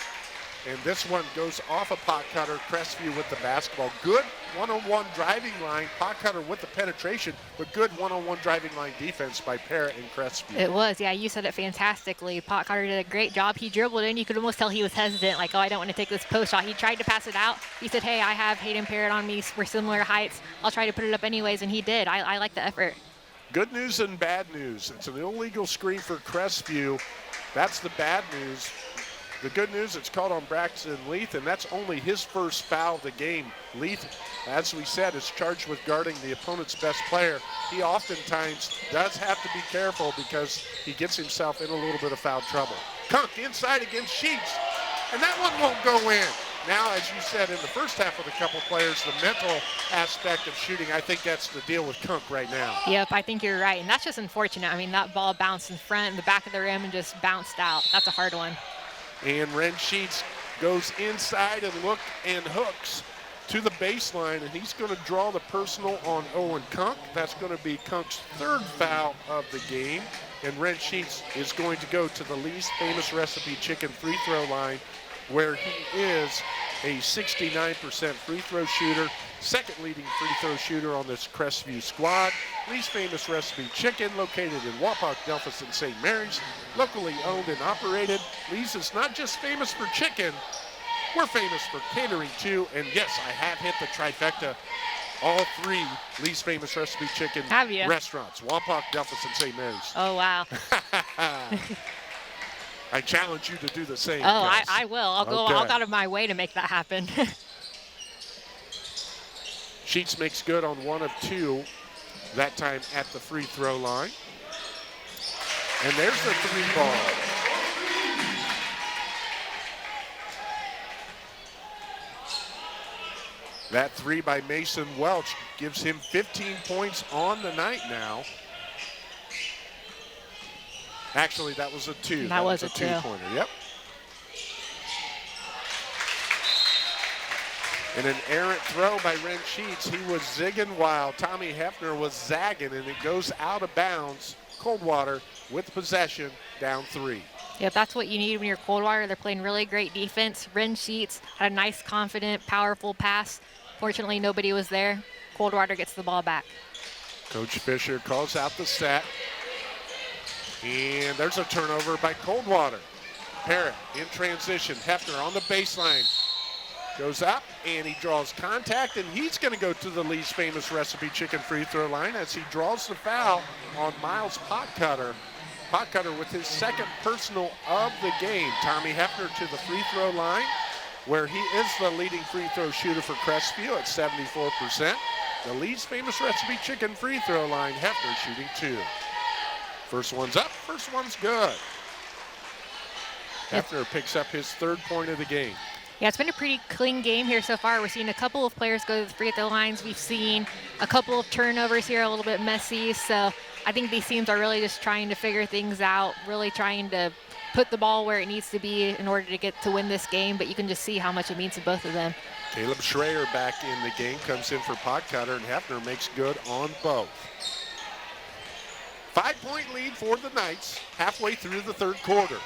Speaker 1: And this one goes off a pot cutter. Crestview with the basketball. Good one-on-one driving line. Pot cutter with the penetration, but good one-on-one driving line defense by Parrott and Crestview.
Speaker 2: It was, yeah. You said it fantastically. Pot Carter did a great job. He dribbled in. You could almost tell he was hesitant, like, oh, I don't want to take this post shot. He tried to pass it out. He said, hey, I have Hayden Parrott on me. We're similar heights. I'll try to put it up anyways, and he did. I like the effort.
Speaker 1: Good news and bad news. It's an illegal screen for Crestview. That's the bad news. The good news, it's called on Braxton Leith, and that's only his first foul of the game. Leith, as we said, is charged with guarding the opponent's best player. He oftentimes does have to be careful because he gets himself in a little bit of foul trouble. Kunk inside against Sheets, and that one won't go in. Now, as you said in the first half with a couple players, the mental aspect of shooting, I think that's the deal with Kunk right now.
Speaker 2: Yep, I think you're right, and that's just unfortunate. I mean, that ball bounced in front, in the back of the rim, and just bounced out. That's a hard one.
Speaker 1: And Ren Sheets goes inside and hooks to the baseline, and he's going to draw the personal on Owen Kunk. That's going to be Kunk's third foul of the game. And Ren Sheets is going to go to the Lee's Famous Recipe Chicken free throw line, where he is a 69% free throw shooter, second leading free throw shooter on this Crestview squad. Lee's Famous Recipe Chicken, located in Wapak, Delphos, and St. Mary's, locally owned and operated. Lee's is not just famous for chicken, we're famous for catering too. And yes, I have hit the trifecta. All three Lee's Famous Recipe Chicken restaurants, Wapak, Delphos, and St. Mary's.
Speaker 2: Oh, wow.
Speaker 1: I challenge you to do the same.
Speaker 2: Oh, I will. I'll go out of my way to make that happen.
Speaker 1: Sheets makes good on 1 of 2, that time at the free throw line. And there's the 3 ball. That 3 by Mason Welch gives him 15 points on the night now. Actually, that was a 2.
Speaker 2: That was a
Speaker 1: 2-pointer, yep. And an errant throw by Ren Sheets. He was zigging while Tommy Hefner was zagging, and it goes out of bounds. Coldwater with possession, down 3.
Speaker 2: Yeah, that's what you need when you're Coldwater. They're playing really great defense. Ren Sheets had a nice, confident, powerful pass. Fortunately, nobody was there. Coldwater gets the ball back.
Speaker 1: Coach Fisher calls out the set. And there's a turnover by Coldwater. Parrott in transition. Hefner on the baseline. Goes up, and he draws contact, and he's going to go to the Lee's Famous Recipe Chicken free throw line as he draws the foul on Miles Potcutter. Potcutter with his second personal of the game. Tommy Hefner to the free throw line, where he is the leading free throw shooter for Crestview at 74%. The Lee's Famous Recipe Chicken free throw line, Hefner shooting 2. First one's up, first one's good. Hefner picks up his 3rd point of the game.
Speaker 2: Yeah, it's been a pretty clean game here so far. We're seeing a couple of players go to the free throw lines. We've seen a couple of turnovers here, a little bit messy. So I think these teams are really just trying to figure things out, really trying to put the ball where it needs to be in order to win this game. But you can just see how much it means to both of them.
Speaker 1: Caleb Schreier back in the game, comes in for Potcutter, and Hefner makes good on both. 5-point lead for the Knights halfway through the 3rd quarter.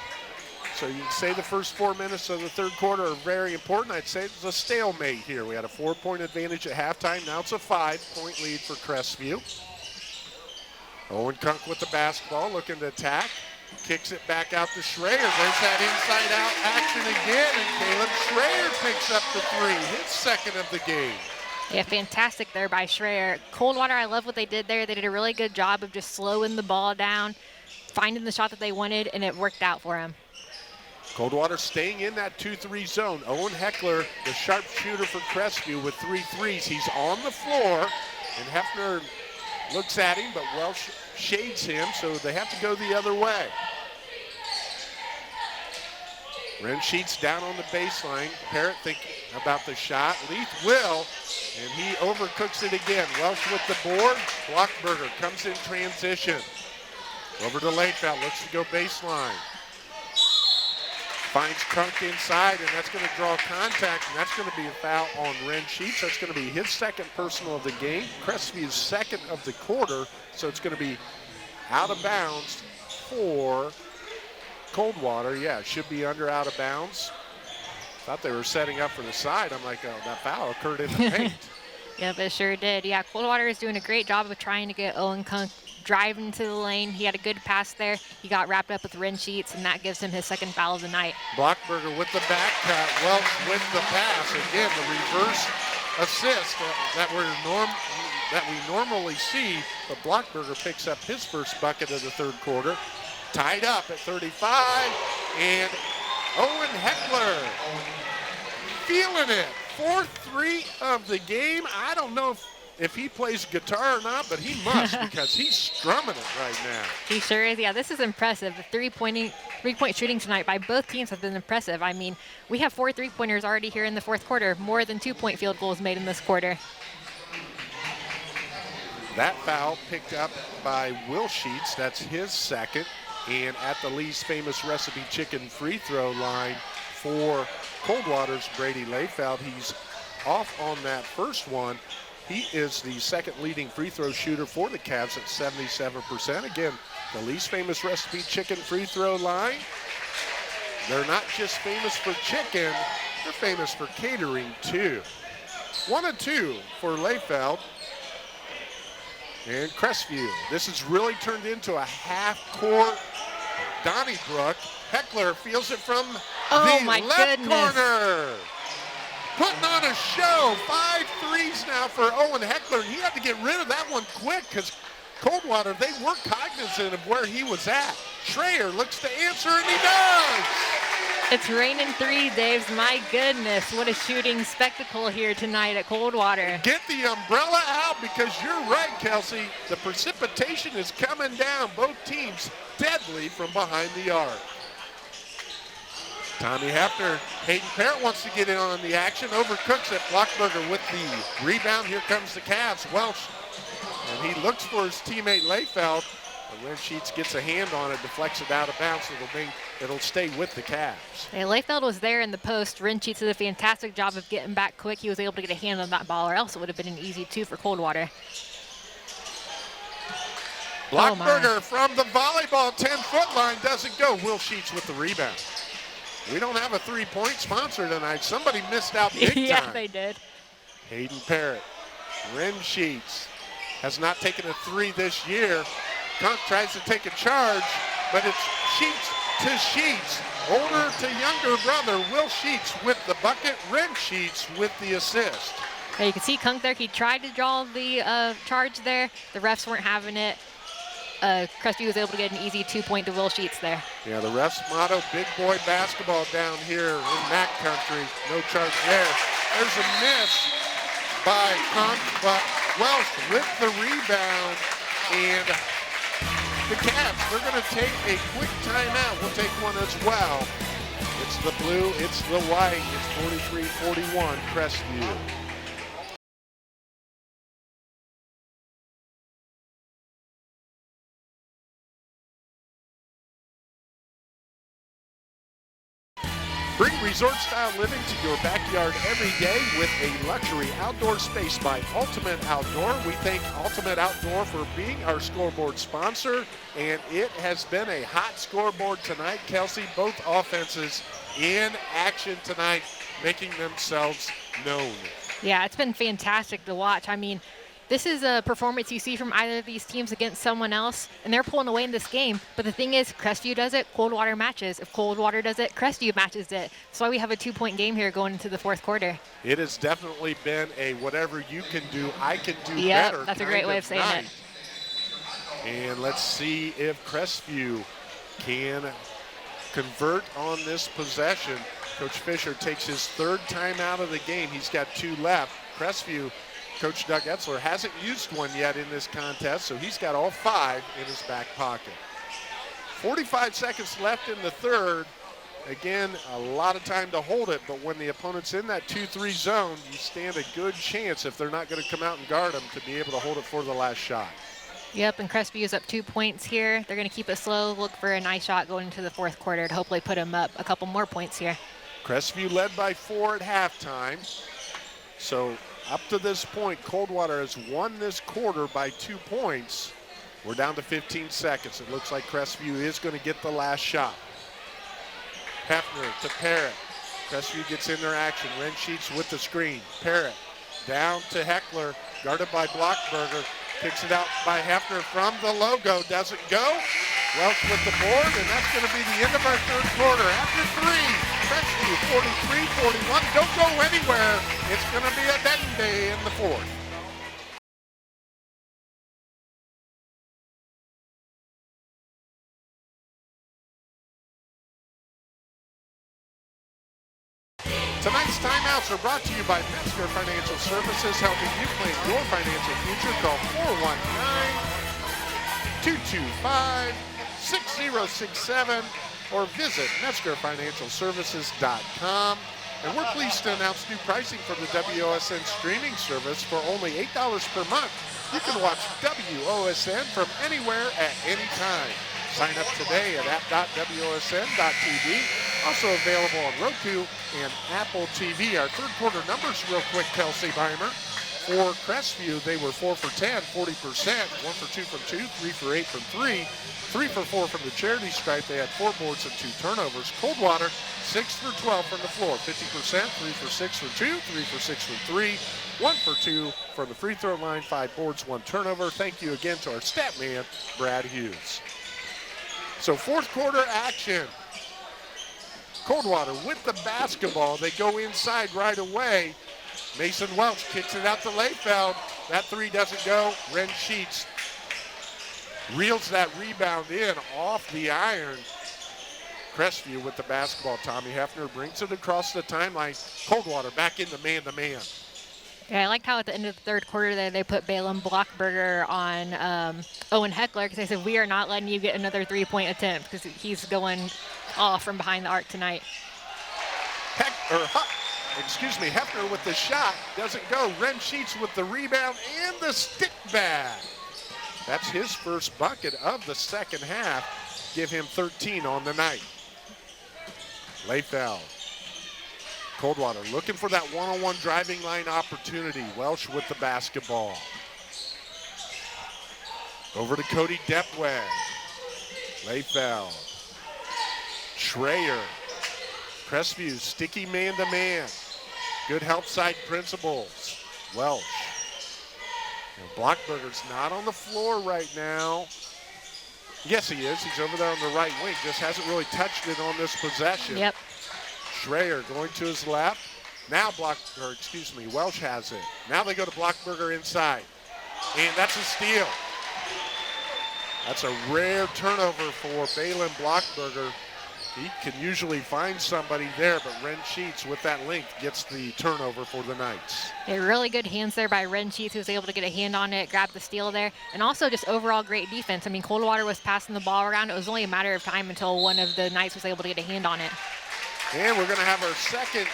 Speaker 1: So you can say the first 4 minutes of the 3rd quarter are very important. I'd say it's a stalemate here. We had a 4-point advantage at halftime. Now it's a 5-point lead for Crestview. Owen Kunk with the basketball, looking to attack. Kicks it back out to Schreier. There's that inside-out action again, and Caleb Schreier picks up the 3, his 2nd of the game.
Speaker 2: Yeah, fantastic there by Schreier. Coldwater, I love what they did there. They did a really good job of just slowing the ball down, finding the shot that they wanted, and it worked out for him.
Speaker 1: Coldwater staying in that 2-3 zone. Owen Heckler, the sharpshooter for Crestview, with 3 threes. He's on the floor, and Hefner looks at him, but Welsh shades him, so they have to go the other way. Ren Sheets down on the baseline. Parrott thinking about the shot. Leith will, and he overcooks it again. Welsh with the board. Blockberger comes in transition. Over to Latefeld, looks to go baseline. Finds Kunk inside, and that's going to draw contact, and that's going to be a foul on Ren Sheets. That's going to be his 2nd personal of the game. Crestview's 2nd of the quarter, so it's going to be out of bounds for Coldwater. Yeah, it should be under out of bounds. Thought they were setting up for the side. I'm like, oh, that foul occurred in the paint.
Speaker 2: Yep, it sure did. Yeah, Coldwater is doing a great job of trying to get Owen Kunk driving to the lane. He had a good pass there. He got wrapped up with rin sheets, and that gives him his second foul of the night.
Speaker 1: Blockberger with the back cut. Welch with the pass. Again, the reverse assist that we normally see. But Blockberger picks up his first bucket of the third quarter. Tied up at 35. And Owen Heckler feeling it. 4-3 of the game. I don't know if he plays guitar or not, but he must because he's strumming it right now.
Speaker 2: He sure is. Yeah, this is impressive. The three-point shooting tonight by both teams have been impressive. I mean, we have 4 3-pointers already here in the fourth quarter, more than 2-point field goals made in this quarter.
Speaker 1: That foul picked up by Will Sheets. That's his second. And at the Lee's Famous Recipe Chicken free throw line for Coldwater's Brady Layfeld. He's off on that first one. He is the second leading free throw shooter for the Cavs at 77%. Again, the Lee's Famous Recipe Chicken free throw line. They're not just famous for chicken, they're famous for catering too. 1 of 2 for Layfeld and Crestview. This has really turned into a half-court Donnybrook. Heckler feels it from the left corner. Putting on a show. 5 threes now for Owen Heckler. And he had to get rid of that one quick because Coldwater, they were cognizant of where he was at. Schreier looks to answer, and he does.
Speaker 2: It's raining 3, Daves. My goodness, what a shooting spectacle here tonight at Coldwater.
Speaker 1: Get the umbrella out because you're right, Kelsey. The precipitation is coming down. Both teams deadly from behind the arc. Tommy Hefner, Hayden Parrott wants to get in on the action. Overcooks it. Blockberger with the rebound. Here comes the Cavs. Welch. And he looks for his teammate Layfeld. And when Sheets gets a hand on it, deflects it out of bounds. It'll stay with the Cavs.
Speaker 2: Hey, Layfeld was there in the post. Rin Sheets did a fantastic job of getting back quick. He was able to get a hand on that ball, or else it would have been an easy 2 for Coldwater.
Speaker 1: Blockberger from the volleyball 10-foot line doesn't go. Will Sheets with the rebound. We don't have a 3-point sponsor tonight. Somebody missed out big time.
Speaker 2: Yeah, they did.
Speaker 1: Hayden Parrott, Rin Sheets has not taken a 3 this year. Kunk tries to take a charge, but it's Sheets to Sheets. Older to younger brother, Will Sheets with the bucket, Rin Sheets with the assist.
Speaker 2: Yeah, you can see Kunk there. He tried to draw the charge there. The refs weren't having it. Crestview was able to get an easy 2-point to Will Sheets there.
Speaker 1: Yeah, the ref's motto, big boy basketball down here in MAC country. No charge there. There's a miss by Kunk, but Welsh with the rebound. And the Cavs, they're going to take a quick timeout. We'll take one as well. It's the blue, it's the white. It's 43-41, Crestview. Bring resort-style living to your backyard every day with a luxury outdoor space by Ultimate Outdoor. We thank Ultimate Outdoor for being our scoreboard sponsor, and it has been a hot scoreboard tonight, Kelsey. Both offenses in action tonight, making themselves known.
Speaker 2: Yeah, it's been fantastic to watch. I mean, this is a performance you see from either of these teams against someone else, and they're pulling away in this game. But the thing is, Crestview does it, Coldwater matches. If Coldwater does it, Crestview matches it. That's why we have a 2-point game here going into the fourth quarter.
Speaker 1: It has definitely been a whatever you can do, I can do better.
Speaker 2: That's a great way of saying it.
Speaker 1: And let's see if Crestview can convert on this possession. Coach Fisher takes his 3rd time out of the game. He's got 2 left. Crestview, Coach Doug Etzler hasn't used one yet in this contest, so he's got all 5 in his back pocket. 45 seconds left in the 3rd. Again, a lot of time to hold it, but when the opponent's in that 2-3 zone, you stand a good chance if they're not going to come out and guard them to be able to hold it for the last shot.
Speaker 2: Yep, and Crestview is up 2 points here. They're going to keep it slow, look for a nice shot going into the fourth quarter to hopefully put them up a couple more points here.
Speaker 1: Crestview led by 4 at halftime. So up to this point, Coldwater has won this quarter by 2 points. We're down to 15 seconds. It looks like Crestview is going to get the last shot. Hefner to Parrott. Crestview gets in their action. Ren Sheets with the screen. Parrott down to Heckler, guarded by Blockberger. Kicks it out by Hefner from the logo. Doesn't go. Welch with the board, and that's going to be the end of our third quarter. After three, Crestview 43-41. Don't go anywhere. It's going to be a day in the fourth. Tonight's timeouts are brought to you by Metzger Financial Services, helping you plan your financial future. Call 419-225-6067 or visit MetzgerFinancialServices.com. And we're pleased to announce new pricing for the WOSN streaming service. For only $8 per month, you can watch WOSN from anywhere at any time. Sign up today at app.wosn.tv. Also available on Roku and Apple TV. Our third quarter numbers real quick, Kelsey Beimer. For Crestview, they were 4 for 10, 40%, 1 for 2 from 2, 3 for 8 from 3, 3 for 4 from the charity stripe. They had 4 boards and 2 turnovers. Coldwater, 6 for 12 from the floor, 50%, 3 for 6 for 2, 3 for 6 for 3, 1 for 2 from the free throw line, 5 boards, 1 turnover. Thank you again to our stat man, Brad Hughes. So fourth quarter action. Coldwater with the basketball. They go inside right away. Mason Welch kicks it out to Layfeld. That three doesn't go. Ren Sheets reels that rebound in off the iron. Crestview with the basketball. Tommy Hefner brings it across the timeline. Coldwater back into man-to-man.
Speaker 2: Yeah, I liked how at the end of the third quarter there they put Balaam Blockberger on Owen Heckler because they said, we are not letting you get another three-point attempt because he's going off from behind the arc tonight.
Speaker 1: Hefner with the shot. Doesn't go. Ren Sheets with the rebound and the stick back. That's his first bucket of the second half. Give him 13 on the night. Layfeld. Coldwater looking for that one-on-one driving line opportunity. Welch with the basketball. Over to Cody Depway. Layfeld. Schreier. Crestview, sticky man-to-man. Good help side principles. Welch. And Blockberger's not on the floor right now. Yes, he is. He's over there on the right wing. Just hasn't really touched it on this possession.
Speaker 2: Yep.
Speaker 1: Schreier going to his left. Now Welch has it. Now they go to Blockberger inside. And that's a steal. That's a rare turnover for Balaam Blockberger. He can usually find somebody there, but Ren Sheets with that length gets the turnover for the Knights.
Speaker 2: Yeah, really good hands there by Ren Sheets, who was able to get a hand on it, grab the steal there, and also just overall great defense. I mean, Coldwater was passing the ball around. It was only a matter of time until one of the Knights was able to get a hand on it.
Speaker 1: And we're going to have our second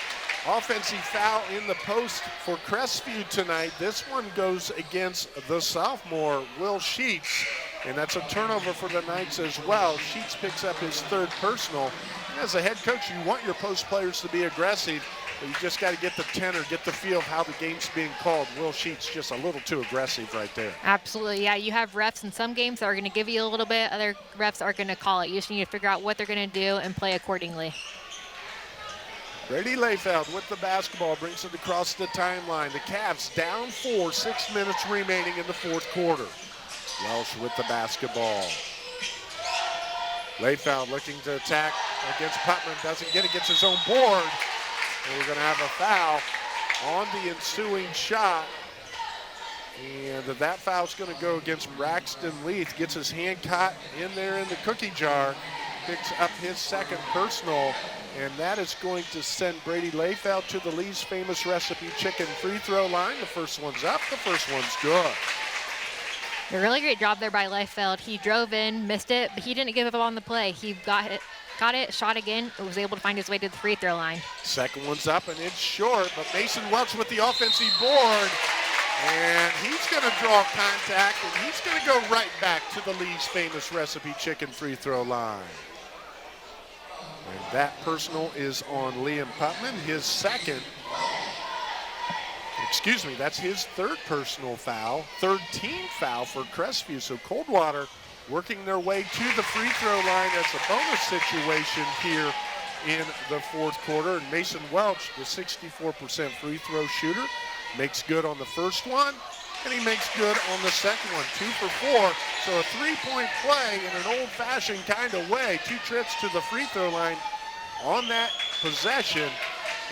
Speaker 1: offensive foul in the post for Crestview tonight. This one goes against the sophomore, Will Sheets, and that's a turnover for the Knights as well. Sheets picks up his third personal. And as a head coach, you want your post players to be aggressive, but you just got to get the tenor, get the feel of how the game's being called. Will Sheets just a little too aggressive right there.
Speaker 2: Absolutely, yeah. You have refs in some games that are going to give you a little bit. Other refs are going to call it. You just need to figure out what they're going to do and play accordingly.
Speaker 1: Brady Layfeld with the basketball brings it across the timeline. The Cavs down 4, 6 minutes remaining in the fourth quarter. Welsh with the basketball. Layfeld looking to attack against Putman. Doesn't get it, gets his own board. And we're going to have a foul on the ensuing shot. And that foul's going to go against Braxton Leith. Gets his hand caught in there in the cookie jar. Picks up his second personal. And that is going to send Brady Layfeld to the Lee's Famous Recipe Chicken free throw line. The first one's up, the first one's good.
Speaker 2: A really great job there by Layfeld. He drove in, missed it, but he didn't give up on the play. He got it, shot again, and was able to find his way to the free throw line.
Speaker 1: Second one's up and it's short, but Mason Welch with the offensive board. And he's going to draw contact, and he's going to go right back to the Lee's Famous Recipe Chicken free throw line. And that personal is on Liam Putman, his second. That's his third personal foul, third team foul for Crestview. So Coldwater working their way to the free throw line as a bonus situation here in the fourth quarter. And Mason Welch, the 64% free throw shooter, makes good on the first one, and he makes good on the second one. 2 for 4. So a three-point play in an old-fashioned kind of way. 2 trips to the free throw line on that possession,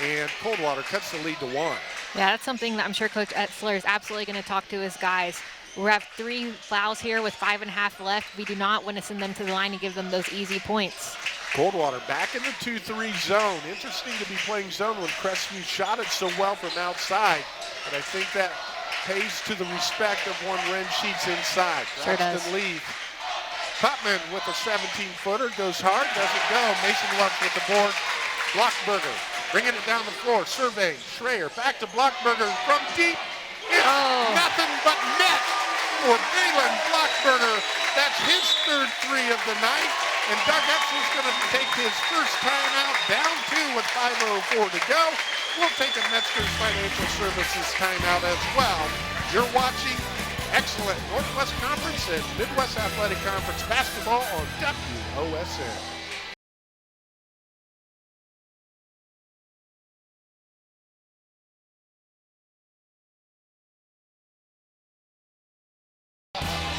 Speaker 1: and Coldwater cuts the lead to 1.
Speaker 2: Yeah, that's something that I'm sure Coach Etzler is absolutely going to talk to his guys. We have 3 fouls here with 5.5 left. We do not want to send them to the line and give them those easy points.
Speaker 1: Coldwater back in the 2-3 zone. Interesting to be playing zone when Crestview shot it so well from outside, but I think that pays to the respect of one Ren Sheets inside.
Speaker 2: Sure does.
Speaker 1: Braxton Lee. Putman with a 17-footer, goes hard, doesn't go. Mason Welch with the board. Blockberger bringing it down the floor, surveying. Schreier back to Blockberger from deep. It's nothing but net for Balin Blockberger. That's his third 3 of the night. And Doug Etzler's going to take his first timeout, down 2 with 5:04 to go. We'll take a Metzger's Financial Services timeout as well. You're watching excellent Northwest Conference and Midwest Athletic Conference basketball on WOSN.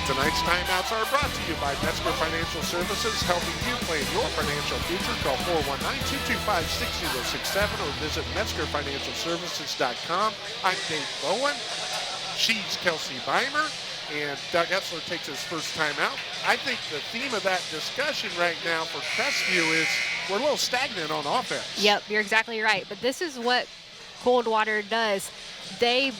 Speaker 1: Tonight's timeouts are brought to you by Metzger Financial Services, helping you plan your financial future. Call 419-225-6067 or visit MetzgerFinancialServices.com. I'm Dave Bowen. She's Kelsey Weimer, and Doug Etzler takes his first timeout. I think the theme of that discussion right now for Crestview is we're a little stagnant on offense.
Speaker 2: Yep, you're exactly right. But this is what Coldwater does. They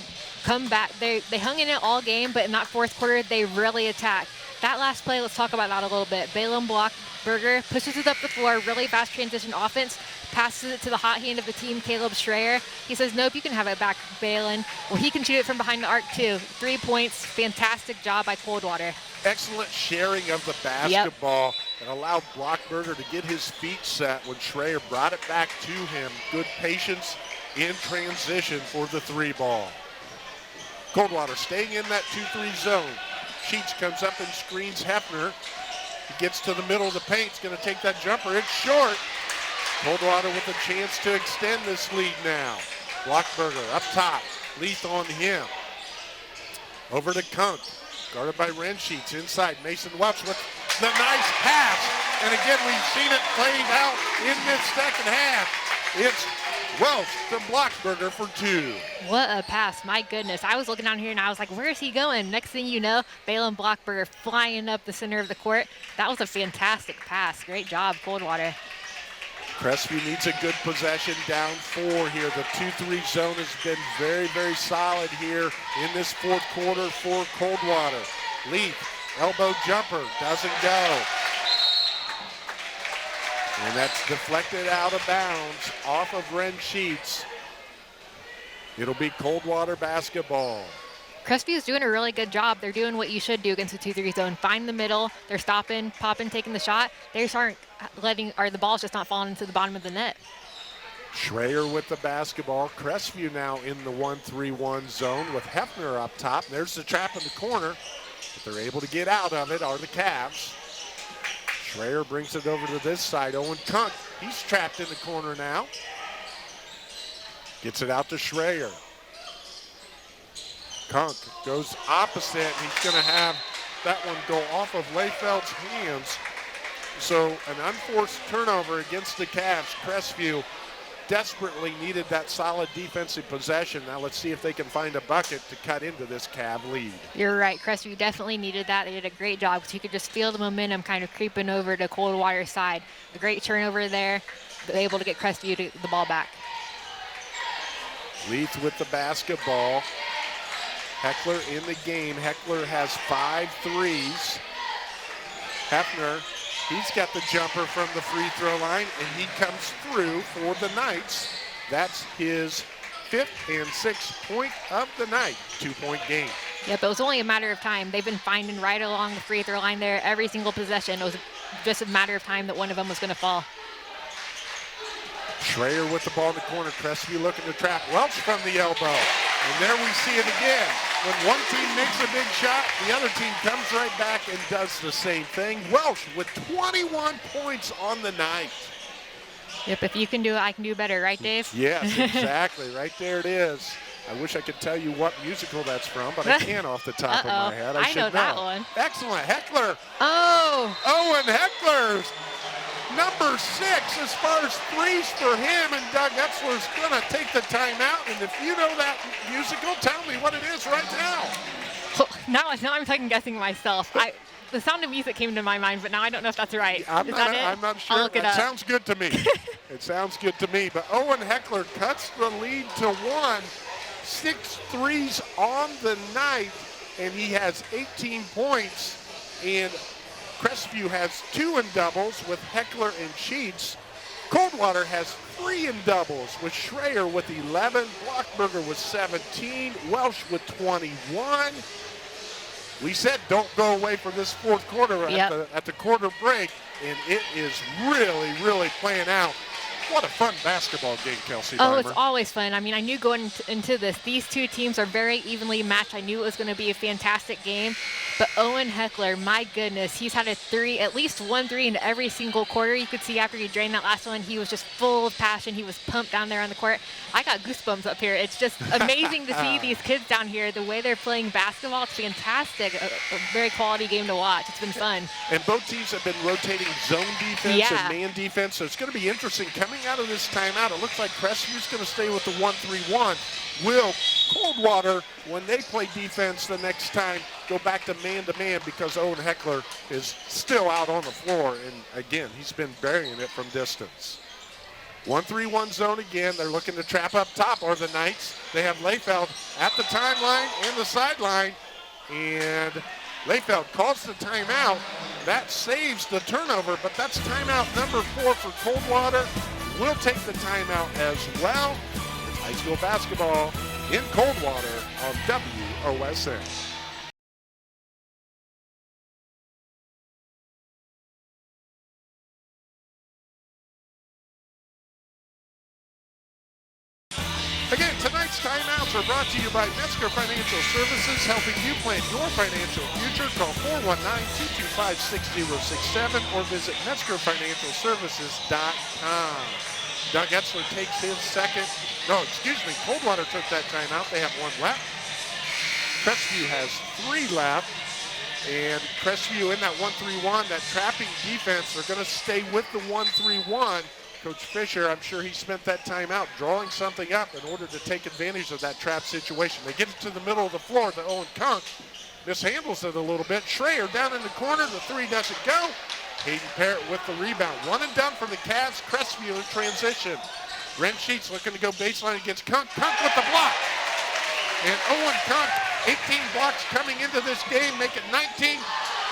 Speaker 2: come back. They hung in it all game, but in that fourth quarter, they really attacked. That last play, let's talk about that a little bit. Balin Blockberger pushes it up the floor, really fast transition offense, passes it to the hot hand of the team, Caleb Schreier. He says, nope, you can have it back, Balin. Well, he can shoot it from behind the arc, too. 3 points, fantastic job by Coldwater.
Speaker 1: Excellent sharing of the basketball that allowed Blockberger to get his feet set when Schreier brought it back to him. Good patience in transition for the 3 ball. Coldwater staying in that 2-3 zone. Sheets comes up and screens Hefner. He gets to the middle of the paint. He's going to take that jumper. It's short. Coldwater with a chance to extend this lead now. Blockberger up top. Leith on him. Over to Kunk. Guarded by Ren Sheets. Inside, Mason Welch with the nice pass. And again, we've seen it played out in this second half. It's Welch to Blockberger for 2.
Speaker 2: What a pass, my goodness. I was looking down here and I was like, where is he going? Next thing you know, Balin Blockberger flying up the center of the court. That was a fantastic pass. Great job, Coldwater.
Speaker 1: Crestview needs a good possession, down 4 here. The 2-3 zone has been very, very solid here in this fourth quarter for Coldwater. Leaf, elbow jumper, doesn't go. And that's deflected out of bounds off of Ren Sheets. It'll be Coldwater basketball.
Speaker 2: Crestview's doing a really good job. They're doing what you should do against the 2-3 zone. Find the middle. They're stopping, popping, taking the shot. They just aren't letting, or the ball's just not falling into the bottom of the net.
Speaker 1: Schreier with the basketball. Crestview now in the 1-3-1 zone with Hefner up top. There's the trap in the corner. But they're able to get out of it are the Cavs. Schreier brings it over to this side. Owen Kunk, he's trapped in the corner now. Gets it out to Schreier. Kunk goes opposite. He's going to have that one go off of Layfeld's hands. So an unforced turnover against the Cavs. Crestview desperately needed that solid defensive possession. Now let's see if they can find a bucket to cut into this Cav lead.
Speaker 2: You're right. Crestview definitely needed that. They did a great job because you could just feel the momentum kind of creeping over to Coldwater's side. A great turnover there, but able to get Crestview the ball back.
Speaker 1: Leith with the basketball. Heckler in the game. Heckler has 5 threes. Hefner, he's got the jumper from the free throw line, and he comes through for the Knights. That's his 5th and 6th point of the night. 2-point game.
Speaker 2: Yep, it was only a matter of time. They've been finding right along the free throw line there every single possession. It was just a matter of time that one of them was going to fall.
Speaker 1: Schreier with the ball in the corner. Crestview looking to trap. Welch from the elbow. And there we see it again. When one team makes a big shot, the other team comes right back and does the same thing. Welch with 21 points on the night.
Speaker 2: Yep, if you can do it, I can do better, right, Dave?
Speaker 1: Yes, exactly. Right there it is. I wish I could tell you what musical that's from, but I can't off the top of my head. I should
Speaker 2: know that one.
Speaker 1: Excellent. Heckler.
Speaker 2: Oh.
Speaker 1: Owen Heckler. Number 6 as far as threes for him, and Doug Etzler's going to take the timeout. And if you know that musical, tell me what it is right now.
Speaker 2: Now I'm second guessing myself. The Sound of Music came to my mind, but now I don't know if that's right.
Speaker 1: I'm not sure.
Speaker 2: I'll look it
Speaker 1: up.
Speaker 2: It
Speaker 1: sounds good to me. It sounds good to me. But Owen Heckler cuts the lead to 1. 6 threes on the night, and he has 18 points. And Crestview has 2 in doubles with Heckler and Sheets. Coldwater has 3 in doubles with Schreier with 11, Blockberger with 17, Welsh with 21. We said don't go away from this fourth quarter at the quarter break, and it is really, really playing out. What a fun basketball game, Kelsey Weimer.
Speaker 2: It's always fun. I mean, I knew going into this, these two teams are very evenly matched. I knew it was going to be a fantastic game. But Owen Heckler, my goodness, he's had at least 1 3 in every single quarter. You could see after he drained that last one, he was just full of passion. He was pumped down there on the court. I got goosebumps up here. It's just amazing to see these kids down here, the way they're playing basketball. It's fantastic. A very quality game to watch. It's been fun.
Speaker 1: And both teams have been rotating zone defense and man defense, so it's going to be interesting. Coming out of this timeout, it looks like Crestview's going to stay with the 1-3-1. Will Coldwater, when they play defense the next time, go back to man-to-man because Owen Heckler is still out on the floor, and again, he's been burying it from distance. 1-3-1 zone again. They're looking to trap up top, or the Knights. They have Layfeld at the timeline and the sideline, and Layfeld calls the timeout. That saves the turnover, but that's timeout number 4 for Coldwater. We'll take the timeout as well. It's high school basketball in Coldwater on WOSN. Again, tonight's timeouts are brought to you by Metzger Financial Services, helping you plan your financial future. Call 419-225-6067 or visit MetzgerFinancialServices.com. Doug Etzler takes his Coldwater took that timeout. They have 1 left. Crestview has 3 left. And Crestview in that 1-3-1, that trapping defense, they're going to stay with the 1-3-1. Coach Fisher, I'm sure he spent that timeout drawing something up in order to take advantage of that trap situation. They get it to the middle of the floor to Owen Kunk. Mishandles it a little bit. Schreier down in the corner. The 3 doesn't go. Hayden Parrott with the rebound. 1 and done for the Cavs. Crestview in transition. Ren Sheets looking to go baseline against Kunk. Kunk with the block. And Owen Kunk, 18 blocks coming into this game, make it 19.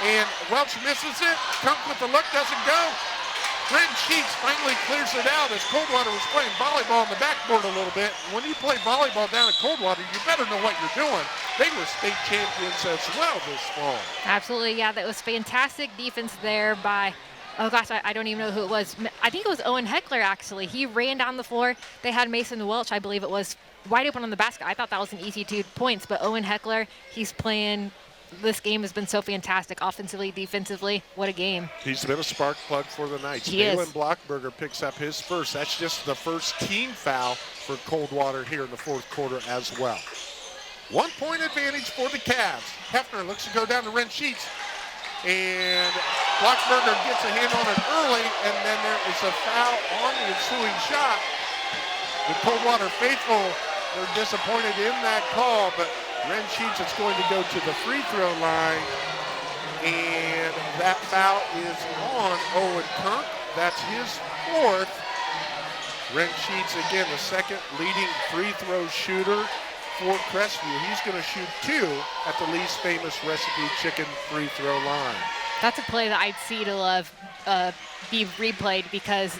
Speaker 1: And Welch misses it. Kunk with the look, doesn't go. Ren Sheets finally clears it out as Coldwater was playing volleyball on the backboard a little bit. When you play volleyball down at Coldwater, you better know what you're doing. They were state champions as well this fall.
Speaker 2: Absolutely, yeah. That was fantastic defense there by, oh gosh, I don't even know who it was. I think it was Owen Heckler, actually. He ran down the floor. They had Mason Welch, I believe it was, wide open on the basket. I thought that was an easy 2 points, but Owen Heckler, he's playing. This game has been so fantastic, offensively, defensively. What a game.
Speaker 1: He's been a spark plug for the Knights. Galen Blockberger picks up his first. That's just the first team foul for Coldwater here in the fourth quarter as well. 1 point advantage for the Cavs. Hefner looks to go down to Ren Sheets. And Blockberger gets a hand on it early, and then there is a foul on the ensuing shot. The Coldwater faithful, they're disappointed in that call, but Ren Sheets is going to go to the free throw line, and that foul is on Owen Kunk. That's his 4th. Ren Sheets, again, the second leading free throw shooter for Crestview. He's going to shoot 2 at the Lee's Famous Recipe Chicken free throw line.
Speaker 2: That's a play that I'd see to love be replayed because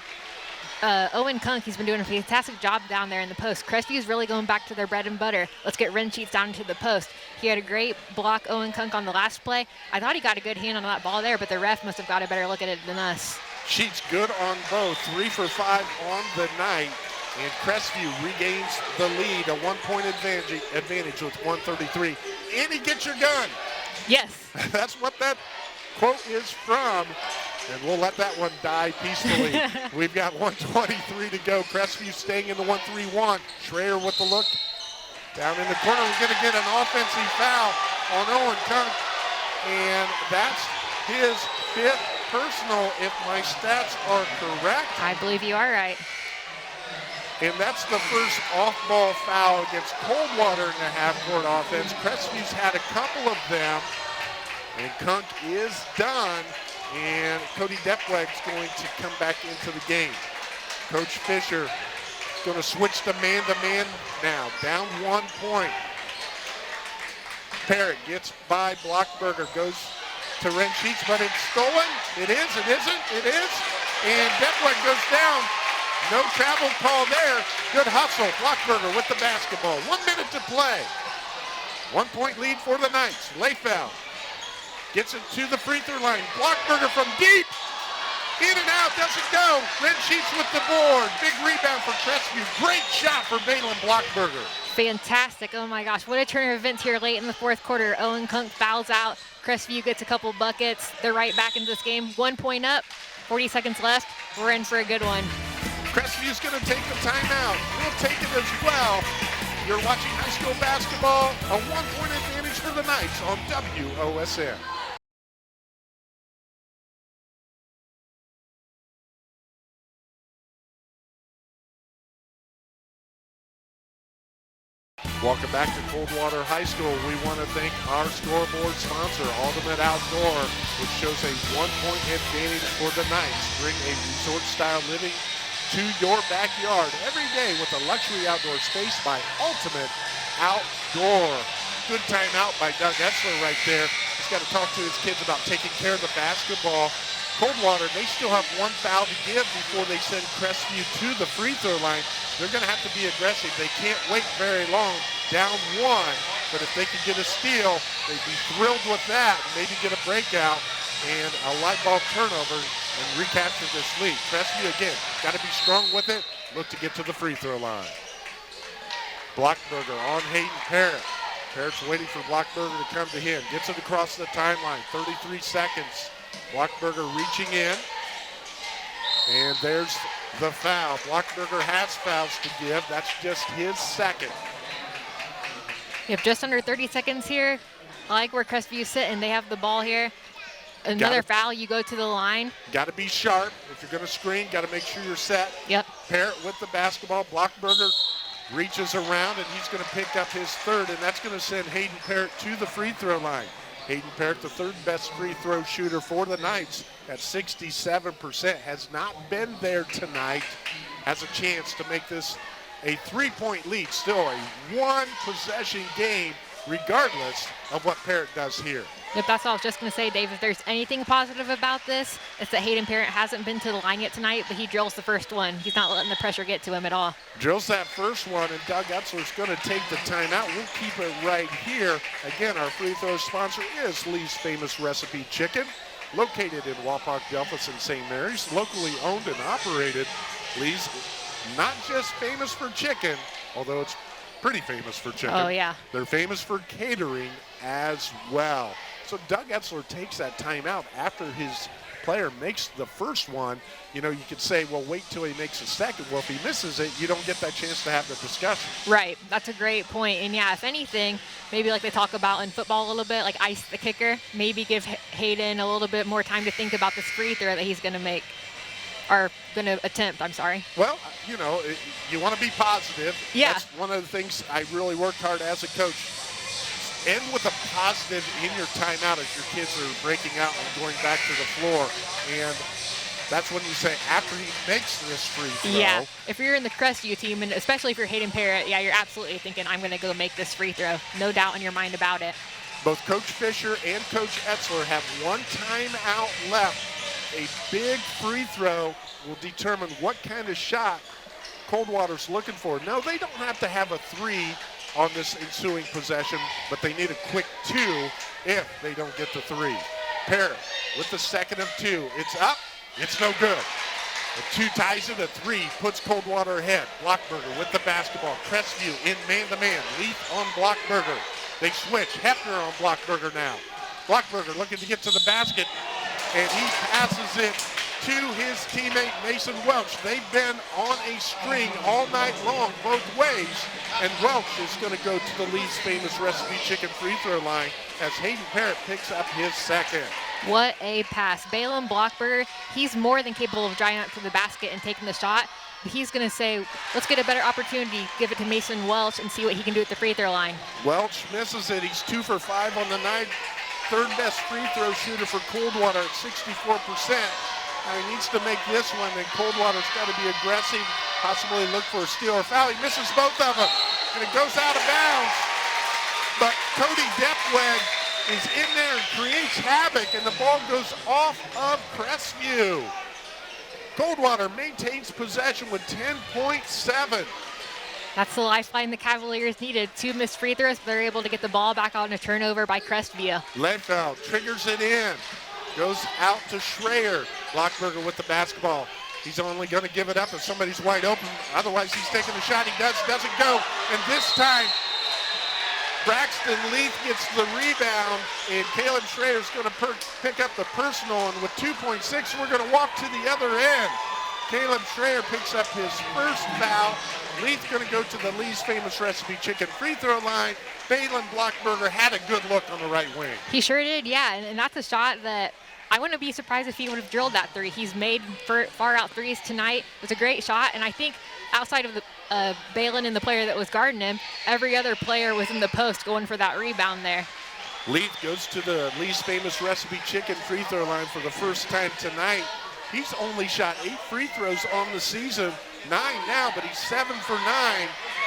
Speaker 2: Owen Kunk, he's been doing a fantastic job down there in the post. Crestview's really going back to their bread and butter. Let's get Ren Sheets down into the post. He had a great block, Owen Kunk, on the last play. I thought he got a good hand on that ball there, but the ref must have got a better look at it than us.
Speaker 1: Sheets good on both, 3 for 5 on the night, and Crestview regains the lead, a 1 point advantage with 1:33. Andy, get your gun.
Speaker 2: Yes.
Speaker 1: That's what that quote is from. And we'll let that one die peacefully. We've got 1:23 to go. Crestview staying in the 1-3-1. Schreier with the look. Down in the corner, we're going to get an offensive foul on Owen Kunk. And that's his 5th personal, if my stats are correct.
Speaker 2: I believe you are right.
Speaker 1: And that's the first off-ball foul against Coldwater in the half-court offense. Crestview's had a couple of them. And Kunk is done. And Cody Depweg's going to come back into the game. Coach Fisher is going to switch to man now. Down 1 point. Parrott gets by Blockberger, goes to Ren Sheets, but it's stolen. It is, it isn't, it is. And Depweg goes down. No travel call there. Good hustle. Blockberger with the basketball. 1 minute to play. 1 point lead for the Knights. Layfeld gets it to the free throw line. Blockberger from deep. In and out, doesn't go. Ren Sheets with the board. Big rebound for Crestview. Great shot for Balin Blockberger.
Speaker 2: Fantastic. Oh my gosh, what a turn of events here late in the 4th quarter. Owen Kunk fouls out. Crestview gets a couple buckets. They're right back into this game. 1 point up, 40 seconds left. We're in for a good one.
Speaker 1: Crestview's going to take the timeout. We'll take it as well. You're watching high school basketball. A 1 point advantage for the Knights on WOSN. Welcome back to Coldwater High School. We want to thank our scoreboard sponsor, Ultimate Outdoor, which shows a 1 point advantage for the Knights. Bring a resort-style living to your backyard every day with a luxury outdoor space by Ultimate Outdoor. Good timeout by Doug Etzler right there. He's got to talk to his kids about taking care of the basketball. Coldwater, they still have 1 foul to give before they send Crestview to the free throw line. They're going to have to be aggressive. They can't wait very long. Down 1, but if they could get a steal, they'd be thrilled with that. Maybe get a breakout and a light ball turnover and recapture this lead. Crestview, again, got to be strong with it. Look to get to the free throw line. Blockberger on Hayden Parrott. Parrott's waiting for Blockberger to come to him. Gets it across the timeline. 33 seconds. Blockberger reaching in. And there's the foul. Blockberger has fouls to give. That's just his 2nd.
Speaker 2: You have just under 30 seconds here. I like where Crestview sit, and they have the ball here. Another foul, you go to the line. Got
Speaker 1: to be sharp. If you're going to screen, got to make sure you're set.
Speaker 2: Yep.
Speaker 1: Parrott with the basketball. Blockberger reaches around, and he's going to pick up his 3rd, and that's going to send Hayden Parrott to the free throw line. Hayden Parrott, the 3rd best free throw shooter for the Knights at 67%. Has not been there tonight. Has a chance to make this a 3 point lead. Still a 1 possession game, regardless of what Parrott does here.
Speaker 2: Yep, that's all I was just going to say, Dave. If there's anything positive about this, it's that Hayden Parrott hasn't been to the line yet tonight, but he drills the first one. He's not letting the pressure get to him at all.
Speaker 1: Drills that first one, and Doug Etzler's going to take the timeout. We'll keep it right here. Again, our free throw sponsor is Lee's Famous Recipe Chicken, located in Wapak, Delphos, and St. Mary's. Locally owned and operated. Lee's not just famous for chicken, although it's pretty famous for chicken.
Speaker 2: Oh, yeah.
Speaker 1: They're famous for catering as well. So Doug Etzler takes that timeout after his player makes the first one. You know, you could say, well, wait till he makes a second. Well, if he misses it, you don't get that chance to have the discussion.
Speaker 2: Right. That's a great point. And, yeah, if anything, maybe like they talk about in football a little bit, like ice the kicker, maybe give Hayden a little bit more time to think about this free throw that he's going to make. Are going to attempt, I'm sorry.
Speaker 1: Well, you know, you want to be positive.
Speaker 2: Yeah.
Speaker 1: That's one of the things I really worked hard as a coach. End with a positive in your timeout as your kids are breaking out and going back to the floor. And that's when you say, after he makes this free throw.
Speaker 2: Yeah, if you're in the Crestview team, and especially if you're Hayden Parrott, yeah, you're absolutely thinking, I'm going to go make this free throw. No doubt in your mind about it.
Speaker 1: Both Coach Fisher and Coach Etzler have 1 timeout left. A big free throw will determine what kind of shot Coldwater's looking for. No, they don't have to have a 3 on this ensuing possession, but they need a quick 2 if they don't get the 3. Parrott with the 2nd of 2. It's up. It's no good. A 2 ties it. A 3 puts Coldwater ahead. Blockberger with the basketball. Crestview in man-to-man. Leaf on Blockberger. They switch. Hefner on Blockberger now. Blockberger looking to get to the basket. and he passes it to his teammate Mason Welch. They've been on a string all night long both ways, and Welch is going to go to the Lee's Famous Recipe Chicken free throw line as Hayden Parrott picks up his second.
Speaker 2: What a pass. Balen Blockberger, he's more than capable of driving up to the basket and taking the shot. He's going to say, let's get a better opportunity, give it to Mason Welch and see what he can do at the free throw line.
Speaker 1: Welch misses it. He's 2 for 5 on the night. Third best free throw shooter for Coldwater at 64%. Now he needs to make this one, and Coldwater's got to be aggressive, possibly look for a steal or foul. He misses both of them, and it goes out of bounds. But Cody Depweg is in there and creates havoc, and the ball goes off of Crestview. Coldwater maintains possession with 10.7.
Speaker 2: That's the lifeline the Cavaliers needed. 2 missed free throws, but they're able to get the ball back on a turnover by Crestview.
Speaker 1: Ledfeld triggers it in. Goes out to Schreier. Blockberger with the basketball. He's only going to give it up if somebody's wide open. Otherwise, he's taking the shot. He doesn't go. And this time, Braxton Leith gets the rebound, and Caleb Schreier's going to pick up the personal. And with 2.6, we're going to walk to the other end. Caleb Schreier picks up his first foul. Leith going to go to the Lee's Famous Recipe Chicken free throw line. Balen Blockberger had a good look on the right wing.
Speaker 2: He sure did, yeah, and that's a shot that I wouldn't be surprised if he would have drilled that three. He's made far out threes tonight. It was a great shot, and I think outside of the Balen and the player that was guarding him, every other player was in the post going for that rebound there.
Speaker 1: Leith goes to the Lee's Famous Recipe Chicken free throw line for the first time tonight. He's only shot 8 free throws on the season, 9 now, but he's 7 for 9.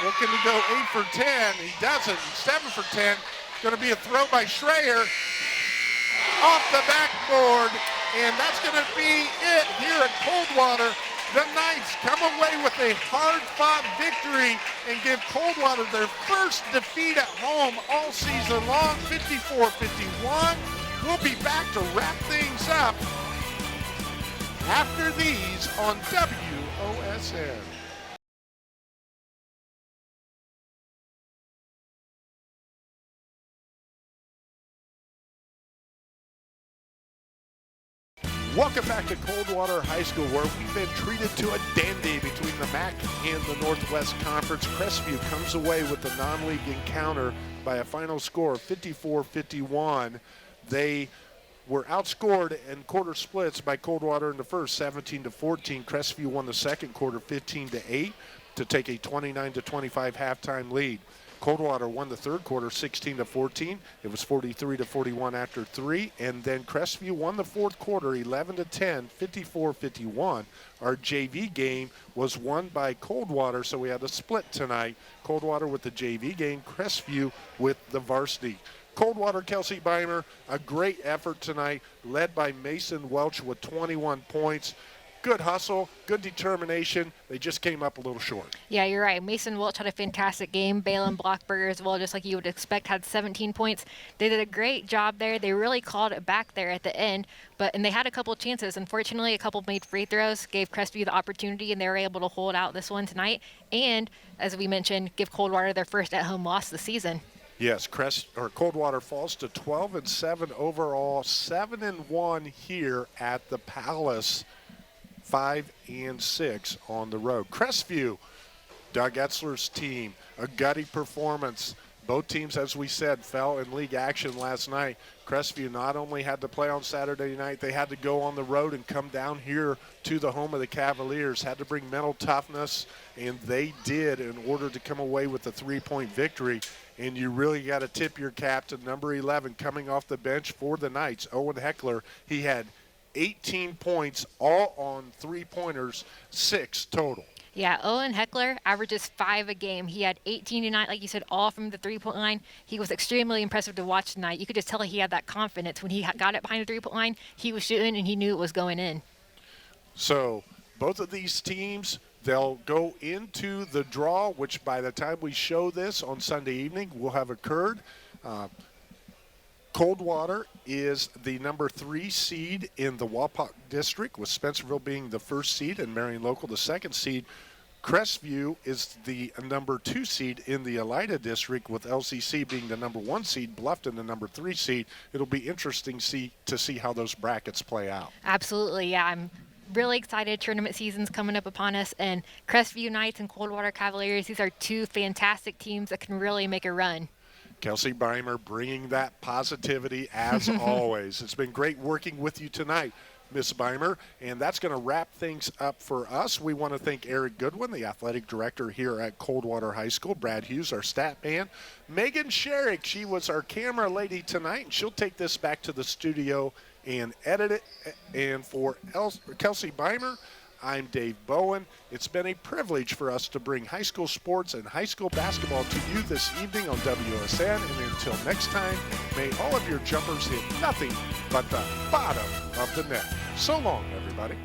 Speaker 1: Well, can he go 8 for 10? He doesn't. He's 7 for 10. Going to be a throw by Schreier off the backboard, and that's going to be it here at Coldwater. The Knights come away with a hard-fought victory and give Coldwater their first defeat at home all season long, 54-51. We'll be back to wrap things up after these on WOSN. Welcome back to Coldwater High School, where we've been treated to a dandy between the MAC and the Northwest Conference. Crestview comes away with the non-league encounter by a final score of 54-51. They were outscored in quarter splits by Coldwater in the first, 17-14. Crestview won the second quarter, 15-8, to take a 29-25 halftime lead. Coldwater won the third quarter, 16-14. It was 43-41 after 3, and then Crestview won the fourth quarter, 11-10, 54-51. Our JV game was won by Coldwater, so we had a split tonight. Coldwater with the JV game, Crestview with the varsity. Coldwater, Kelsey Beimer, a great effort tonight, led by Mason Welch with 21 points. Good hustle, good determination. They just came up a little short.
Speaker 2: Yeah, you're right. Mason Welch had a fantastic game. Balen Blockberger as well, just like you would expect, had 17 points. They did a great job there. They really called it back there at the end, and they had a couple chances. Unfortunately, a couple made free throws, gave Crestview the opportunity, and they were able to hold out this one tonight. And, as we mentioned, give Coldwater their first at-home loss of the season.
Speaker 1: Yes, Coldwater falls to 12-7 overall, 7-1 here at the Palace. 5-6 on the road. Crestview, Doug Etzler's team, a gutty performance. Both teams, as we said, fell in league action last night. Crestview not only had to play on Saturday night, they had to go on the road and come down here to the home of the Cavaliers, had to bring mental toughness, and they did in order to come away with a 3-point victory. And you really got to tip your cap to number 11 coming off the bench for the Knights, Owen Heckler. He had 18 points, all on three-pointers, 6 total.
Speaker 2: Yeah, Owen Heckler averages 5 a game. He had 18 tonight, like you said, all from the three-point line. He was extremely impressive to watch tonight. You could just tell he had that confidence. When he got it behind the three-point line, he was shooting and he knew it was going in. So
Speaker 1: both of these teams, they'll go into the draw, which by the time we show this on Sunday evening will have occurred. Coldwater is the number 3 seed in the Wapak district, with Spencerville being the first seed and Marion Local the second seed. Crestview is the number 2 seed in the Elida district, with LCC being the number 1 seed, Bluffton the number 3 seed. It'll be interesting to see how those brackets play out.
Speaker 2: Absolutely, yeah. I'm really excited. Tournament season's coming up upon us, and Crestview Knights and Coldwater Cavaliers, these are two fantastic teams that can really make a run.
Speaker 1: Kelsey Beimer bringing that positivity as always. It's been great working with you tonight, Miss Beimer, and that's going to wrap things up for us. We want to thank Eric Goodwin, the athletic director here at Coldwater High School, Brad Hughes, our stat man, Megan Sherrick, she was our camera lady tonight, and she'll take this back to the studio and edit it. And for Kelsey Beimer, I'm Dave Bowen. It's been a privilege for us to bring high school sports and high school basketball to you this evening on WSN. And until next time, may all of your jumpers hit nothing but the bottom of the net. So long, everybody.